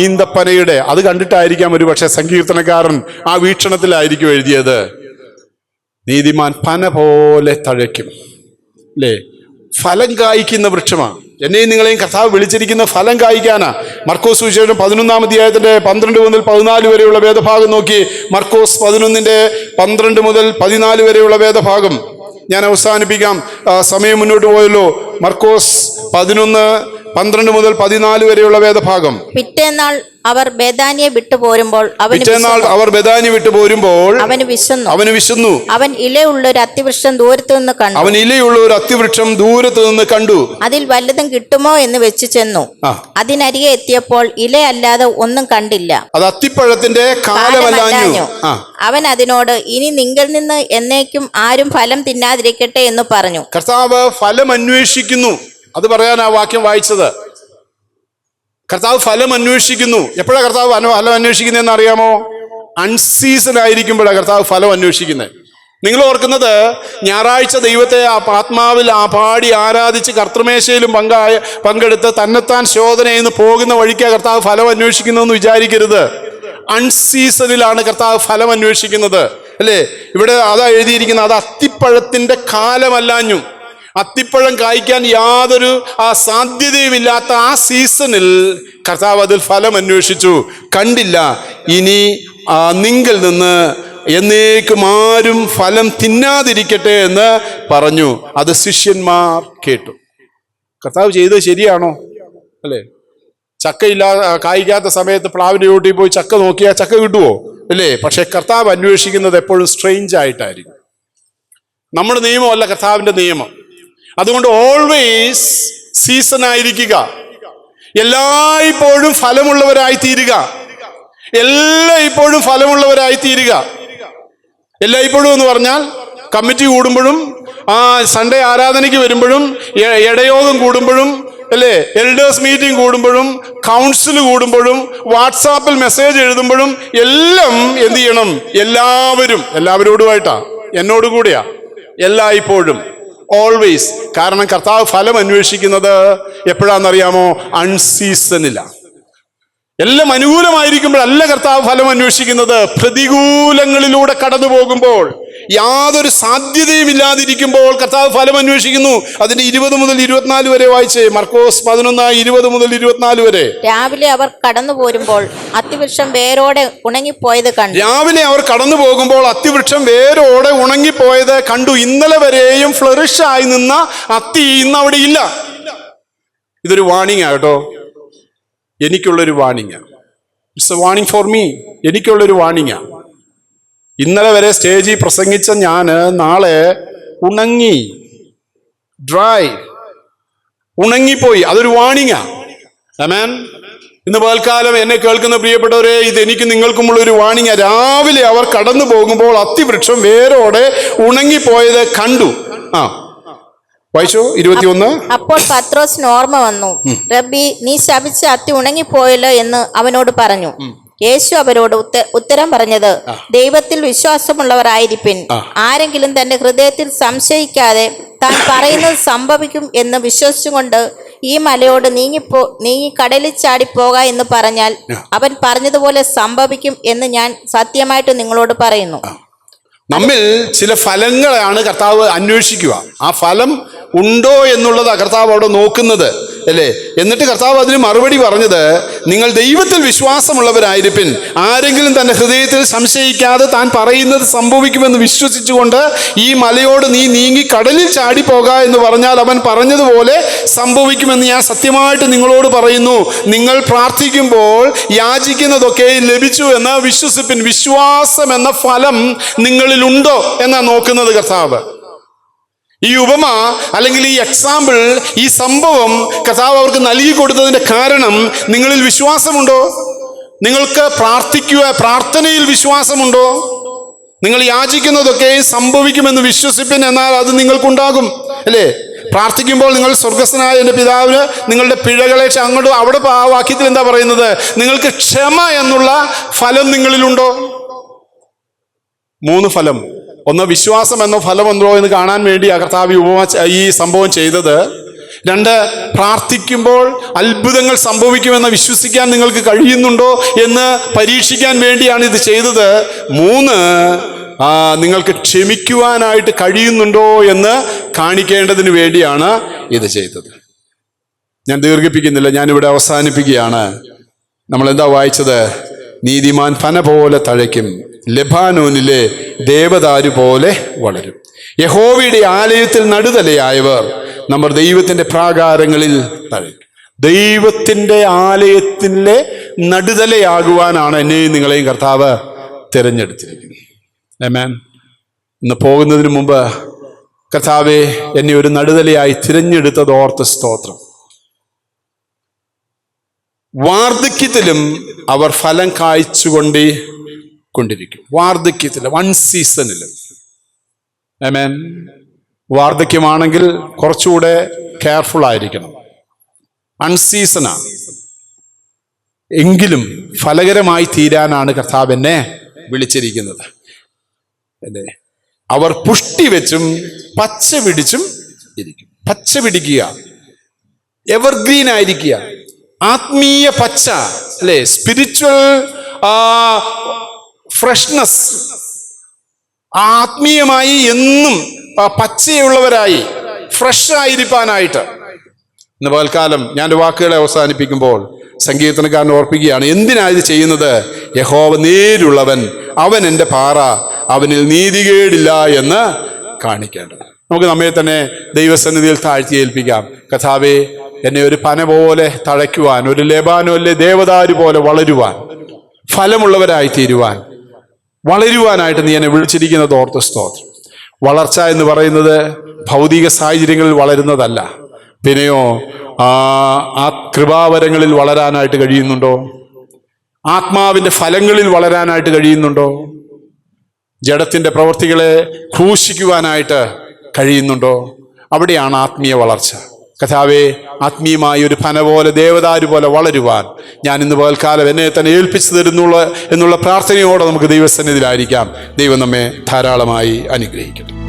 Speaker 1: ഈന്തപ്പനയുടെ. അത് കണ്ടിട്ടായിരിക്കാം ഒരു പക്ഷെ സങ്കീർത്തനക്കാരൻ ആ വീക്ഷണത്തിലായിരിക്കും എഴുതിയത്. നീതിമാൻ പന പോലെ തഴയ്ക്കും അല്ലേ? ഫലം കായ്ക്കുന്ന വൃക്ഷമാണ്. എന്നെയും നിങ്ങളെയും കർത്താവ് വിളിച്ചിരിക്കുന്ന ഫലം കായ്ക്കാനാ. മർക്കോസ് സുവിശേഷം 11-ാം അധ്യായത്തിന്റെ 12 മുതൽ 14 വരെയുള്ള വേദഭാഗം നോക്കി. മർക്കോസ് 11-ന്റെ 12 മുതൽ 14 വരെയുള്ള വേദഭാഗം ഞാൻ അവസാനിപ്പിക്കാം, സമയം മുന്നോട്ട് പോയല്ലോ. മർക്കോസ് 11:12 മുതൽ 14 വരെയുള്ള വേദഭാഗം.
Speaker 2: പിറ്റേന്നാൾ അവർ ബേഥാനിയെ വിട്ടു പോരുമ്പോൾ അവന് വിശന്നു. അവൻ ഇലയുള്ള ഒരു അത്തിവൃക്ഷം ദൂരത്തു നിന്ന് കണ്ടു. അതിൽ വല്ലതും കിട്ടുമോ എന്ന് വെച്ച് ചെന്നു. അതിനരികെ എത്തിയപ്പോൾ ഇലയല്ലാതെ ഒന്നും കണ്ടില്ല.
Speaker 1: അത് അത്തിപ്പഴത്തിന്റെ കാലമല്ലാഞ്ഞു.
Speaker 2: അവൻ അതിനോട്, ഇനി നിങ്ങൾ നിന്ന് എന്നേക്കും ആരും ഫലം തിന്നാതിരിക്കട്ടെ എന്ന് പറഞ്ഞു.
Speaker 1: കർത്താവ് ഫലം അന്വേഷിക്കുന്നു. അത് പറയാൻ ആ വാക്യം വായിച്ചത്. കർത്താവ് ഫലം അന്വേഷിക്കുന്നു. എപ്പോഴാണ് കർത്താവ് ഫലം അന്വേഷിക്കുന്നതെന്ന് അറിയാമോ? അൺസീസൺ ആയിരിക്കുമ്പോഴാണ് കർത്താവ് ഫലം അന്വേഷിക്കുന്നത്. നിങ്ങൾ ഓർക്കുന്നത്, ഞായറാഴ്ച ദൈവത്തെ ആത്മാവിൽ പാടി ആരാധിച്ച് കർത്തൃമേശയിലും പങ്കെടുത്ത് തന്നെത്താൻ ശോധനയെന്ന് പോകുന്ന വഴിക്കാണ് കർത്താവ് ഫലം അന്വേഷിക്കുന്നതെന്ന് വിചാരിക്കരുത്. അൺസീസണിലാണ് കർത്താവ് ഫലം അന്വേഷിക്കുന്നത് അല്ലേ? ഇവിടെ അതാ എഴുതിയിരിക്കുന്നത്. അത് അത്തിപ്പഴത്തിന്റെ കാലമല്ലാഞ്ഞു. അത്തിപ്പഴം കായ്ക്കാൻ യാതൊരു സാധ്യതയുമില്ലാത്ത ആ സീസണിൽ കർത്താവ് അതിൽ ഫലം അന്വേഷിച്ചു, കണ്ടില്ല. ഇനി നിങ്ങൾ നിന്ന് എന്നേക്കും ആരും ഫലം തിന്നാതിരിക്കട്ടെ എന്ന് പറഞ്ഞു. അത് ശിഷ്യന്മാർ കേട്ടു. കർത്താവ് ചെയ്തത് ശരിയാണോ അല്ലേ? കായ്ക്കാത്ത സമയത്ത് പ്ലാവിന്റെ ചോട്ടിൽ പോയി ചക്ക നോക്കിയാൽ ചക്ക കിട്ടുമോ അല്ലേ? പക്ഷെ കർത്താവ് അന്വേഷിക്കുന്നത് എപ്പോഴും സ്ട്രെയിഞ്ച് ആയിട്ടായിരിക്കും. നമ്മുടെ നിയമമല്ല കർത്താവിന്റെ നിയമം. അതുകൊണ്ട് ഓൾവേസ് സീസൺ ആയിരിക്കുക, എല്ലായ്പ്പോഴും ഫലമുള്ളവരായി തീരുക, എല്ലായ്പ്പോഴും ഫലമുള്ളവരായി തീരുക. എല്ലായ്പ്പോഴും എന്ന് പറഞ്ഞാൽ കമ്മിറ്റി കൂടുമ്പോഴും സൺഡേ ആരാധനയ്ക്ക് വരുമ്പോഴും ഇടയോഗം കൂടുമ്പോഴും അല്ലേ, എൽഡേഴ്സ് മീറ്റിംഗ് കൂടുമ്പോഴും കൗൺസിൽ കൂടുമ്പോഴും വാട്സാപ്പിൽ മെസ്സേജ് എഴുതുമ്പോഴും എല്ലാം എന്ത് ചെയ്യണം? എല്ലാവരോടുമായിട്ടാ, എന്നോട് കൂടിയാ, എല്ലായ്പ്പോഴും, ഓൾവേസ്. കാരണം കർത്താവ് ഫലം അന്വേഷിക്കുന്നത് എപ്പോഴാണെന്നറിയാമോ? അൺസീസണില്ല. എല്ലാം അനുകൂലമായിരിക്കുമ്പോഴല്ല കർത്താവ് ഫലം അന്വേഷിക്കുന്നത്. പ്രതികൂലങ്ങളിലൂടെ കടന്നു പോകുമ്പോൾ, യാതൊരു സാധ്യതയും ഇല്ലാതിരിക്കുമ്പോൾ കർത്താവ് ഫലം അന്വേഷിക്കുന്നു. അതിന്റെ 20 മുതൽ 24 വരെ വായിച്ചേ. മർക്കോസ് 11:20 മുതൽ 24 വരെ.
Speaker 2: രാവിലെ അവർ കടന്നു പോരുമ്പോൾ അത്തിവൃക്ഷം വേരോടെ ഉണങ്ങിപ്പോയത് കണ്ടു.
Speaker 1: ഇന്നലെ വരെയും ഫ്ലറിഷ് ആയി നിന്ന അത്തി ഇന്ന് അവിടെ ഇല്ല. ഇതൊരു വാണിംഗ് ആട്ടോ, എനിക്കുള്ളൊരു warning. It's a warning for me. എനിക്കുള്ളൊരു വാണിംഗ്. ഇന്നലെ വരെ സ്റ്റേജിൽ പ്രസംഗിച്ച ഞാന് നാളെ ഉണങ്ങിപ്പോയി. അതൊരു വാണിംഗാ. ആമേൻ. ഇന്ന് പകൽക്കാലം എന്നെ കേൾക്കുന്ന പ്രിയപ്പെട്ടവരെ, ഇത് എനിക്ക് നിങ്ങൾക്കുമുള്ള ഒരു വാണിംഗാ. രാവിലെ അവർ കടന്നു പോകുമ്പോൾ അത്തിവൃക്ഷം വേരോടെ ഉണങ്ങിപ്പോയത് കണ്ടു. വായിച്ചോ 21.
Speaker 2: അപ്പോൾ പത്രോസിന് ഓർമ്മ വന്നു. റബ്ബി, നീ ശപിച്ച അത്തി ഉണങ്ങിപ്പോയല്ലോ എന്ന് അവനോട് പറഞ്ഞു. യേശു അവരോട് ഉത്തരം പറഞ്ഞത്, ദൈവത്തിൽ വിശ്വാസമുള്ളവർ ആയിരിപ്പിൻ. ആരെങ്കിലും തന്റെ ഹൃദയത്തിൽ സംശയിക്കാതെ താൻ പറയുന്നത് സംഭവിക്കും എന്ന് വിശ്വസിച്ചുകൊണ്ട് ഈ മലയോട് നീങ്ങി കടലിൽ ചാടിപ്പോക എന്ന് പറഞ്ഞാൽ അവൻ പറഞ്ഞതുപോലെ സംഭവിക്കും എന്ന് ഞാൻ സത്യമായിട്ട് നിങ്ങളോട് പറയുന്നു.
Speaker 1: നമ്മിൽ ചില ഫലങ്ങളാണ് കർത്താവ് അന്വേഷിക്കുക. ആ ഫലം ഉണ്ടോ എന്നുള്ളത് കർത്താവ് അവിടെ നോക്കുന്നത്, അല്ലേ? എന്നിട്ട് കർത്താവ് അതിന് മറുപടി പറഞ്ഞത്, നിങ്ങൾ ദൈവത്തിൽ വിശ്വാസമുള്ളവരായിരിപ്പിൻ. ആരെങ്കിലും തന്റെ ഹൃദയത്തിൽ സംശയിക്കാതെ താൻ പറയുന്നത് സംഭവിക്കുമെന്ന് വിശ്വസിച്ചുകൊണ്ട് ഈ മലയോട് നീങ്ങി കടലിൽ ചാടിപ്പോക എന്ന് പറഞ്ഞാൽ അവൻ പറഞ്ഞതുപോലെ സംഭവിക്കുമെന്ന് ഞാൻ സത്യമായിട്ട് നിങ്ങളോട് പറയുന്നു. നിങ്ങൾ പ്രാർത്ഥിക്കുമ്പോൾ യാചിക്കുന്നതൊക്കെ ലഭിച്ചു എന്ന് വിശ്വസിപ്പിൻ. വിശ്വാസം എന്ന ഫലം നിങ്ങളിലുണ്ടോ എന്നാ നോക്കുന്നത് കർത്താവ്. ഈ ഉപമ അല്ലെങ്കിൽ ഈ എക്സാമ്പിൾ, ഈ സംഭവം കർത്താവ് അവർക്ക് നൽകി കൊടുത്തതിന്റെ കാരണം, നിങ്ങളിൽ വിശ്വാസമുണ്ടോ? നിങ്ങൾക്ക് പ്രാർത്ഥനയിൽ വിശ്വാസമുണ്ടോ? നിങ്ങൾ യാചിക്കുന്നതൊക്കെ സംഭവിക്കുമെന്ന് വിശ്വസിപ്പിൻ, എന്നാൽ അത് നിങ്ങൾക്കുണ്ടാകും, അല്ലേ? പ്രാർത്ഥിക്കുമ്പോൾ നിങ്ങൾ സ്വർഗസ്ഥനായ എൻ്റെ പിതാവിന് നിങ്ങളുടെ പിഴകളെ അങ്ങോട്ട്, അവിടെ ആ വാക്യത്തിൽ എന്താ പറയുന്നത്? നിങ്ങൾക്ക് ക്ഷമ എന്നുള്ള ഫലം നിങ്ങളിലുണ്ടോ? 3 ഫലം. ഒന്ന്, വിശ്വാസം എന്ന ഫലം ഉണ്ടോ എന്ന് കാണാൻ വേണ്ടി കർത്താവ് ഈ സംഭവം ചെയ്തത്. 2, പ്രാർത്ഥിക്കുമ്പോൾ അത്ഭുതങ്ങൾ സംഭവിക്കുമെന്ന് വിശ്വസിക്കാൻ നിങ്ങൾക്ക് കഴിയുന്നുണ്ടോ എന്ന് പരീക്ഷിക്കാൻ വേണ്ടിയാണ് ഇത് ചെയ്തത്. 3, നിങ്ങൾക്ക് ക്ഷമിക്കുവാനായിട്ട് കഴിയുന്നുണ്ടോ എന്ന് കാണിക്കേണ്ടതിന് വേണ്ടിയാണ് ഇത് ചെയ്തത്. ഞാൻ ദീർഘിപ്പിക്കുന്നില്ല, ഞാനിവിടെ അവസാനിപ്പിക്കുകയാണ്. നമ്മൾ എന്താ വായിച്ചത്? നീതിമാൻ പന പോലെ തഴയ്ക്കും, ലെബാനോനിലെ ദേവദാരു പോലെ വളരും. യഹോവയുടെ ആലയത്തിൽ നടുതലയായവർ നമ്മൾ ദൈവത്തിന്റെ പ്രാകാരങ്ങളിൽ തഴയ്ക്കും. ദൈവത്തിന്റെ ആലയത്തിലെ നടുതലയാകുവാനാണ് എന്നെയും നിങ്ങളെയും കർത്താവ് തിരഞ്ഞെടുത്തിരിക്കുന്നത്. ആമേൻ. ഇന്ന് പോകുന്നതിന് മുമ്പ് കർത്താവെ, എന്നെ ഒരു നടുതലയായി തിരഞ്ഞെടുത്തത് ഓർത്ത് സ്തോത്രം. വാർദ്ധക്യത്തിലും അവർ ഫലം കായ്ച്ചുകൊണ്ടിരിക്കും. വാർദ്ധക്യത്തിലും അൺസീസണിലും. ആമേൻ. വാർദ്ധക്യമാണെങ്കിൽ കുറച്ചുകൂടെ കെയർഫുൾ ആയിരിക്കണം. അൺസീസണാണ് എങ്കിലും ഫലകരമായി തീരാനാണ് കർത്താവ് എന്നെ വിളിച്ചിരിക്കുന്നത്, അല്ലേ? അവർ പുഷ്ടി വെച്ചും പച്ച പിടിച്ചും ഇരിക്കും. പച്ച പിടിക്കുക, എവർഗ്രീൻ ആയിരിക്കുക, ആത്മീയ പച്ച, അല്ലേ? സ്പിരിച്വൽ ഫ്രഷ്നസ്, ആത്മീയമായി എന്നും പച്ചയുള്ളവരായി ഫ്രഷ് ആയിരിക്കാനായിട്ട്. ഇന്ന് പകൽക്കാലം ഞാൻ വാക്കുകളെ അവസാനിപ്പിക്കുമ്പോൾ സങ്കീർത്തനക്കാരൻ ഓർപ്പിക്കുകയാണ്, എന്തിനാ ഇത് ചെയ്യുന്നത്? യഹോവ നേരുള്ളവൻ, അവൻ എൻ്റെ പാറ, അവനിൽ നീതികേടില്ല എന്ന് കാണിക്കേണ്ടത്. നമുക്ക് നമ്മെ തന്നെ ദൈവസന്നിധിയിൽ താഴ്ത്തി ഏൽപ്പിക്കാം. കർത്താവേ, എന്നെ ഒരു പന പോലെ തഴയ്ക്കുവാൻ, ഒരു ലെബാനോനിലെ ദേവദാരു പോലെ വളരുവാൻ, ഫലമുള്ളവരായി തീരുവാൻ, വളരുവാനായിട്ട് നീ എന്നെ വിളിച്ചിരിക്കുന്നത് ഓർത്ത് സ്തോത്രം. വളർച്ച എന്ന് പറയുന്നത് ഭൗതിക സാഹചര്യങ്ങളിൽ വളരുന്നതല്ല, പിന്നെയോ ആ കൃപാവരങ്ങളിൽ വളരാനായിട്ട് കഴിയുന്നുണ്ടോ? ആത്മാവിൻ്റെ ഫലങ്ങളിൽ വളരാനായിട്ട് കഴിയുന്നുണ്ടോ? ജഡത്തിൻ്റെ പ്രവൃത്തികളെ ക്രൂശിക്കുവാനായിട്ട് കഴിയുന്നുണ്ടോ? അവിടെയാണ് ആത്മീയ വളർച്ച. കർത്താവേ, ആത്മീയമായ ഒരു പന പോലെ ദേവദാരു പോലെ വളരുവാൻ ഞാൻ ഇന്ന് പകൽക്കാലം എന്നെ തന്നെ ഏൽപ്പിച്ചു തരുന്നുള്ള പ്രാർത്ഥനയോടെ നമുക്ക് ദൈവസന്നിധിയിലായിരിക്കാം. ദൈവം നമ്മെ ധാരാളമായി അനുഗ്രഹിക്കട്ടെ.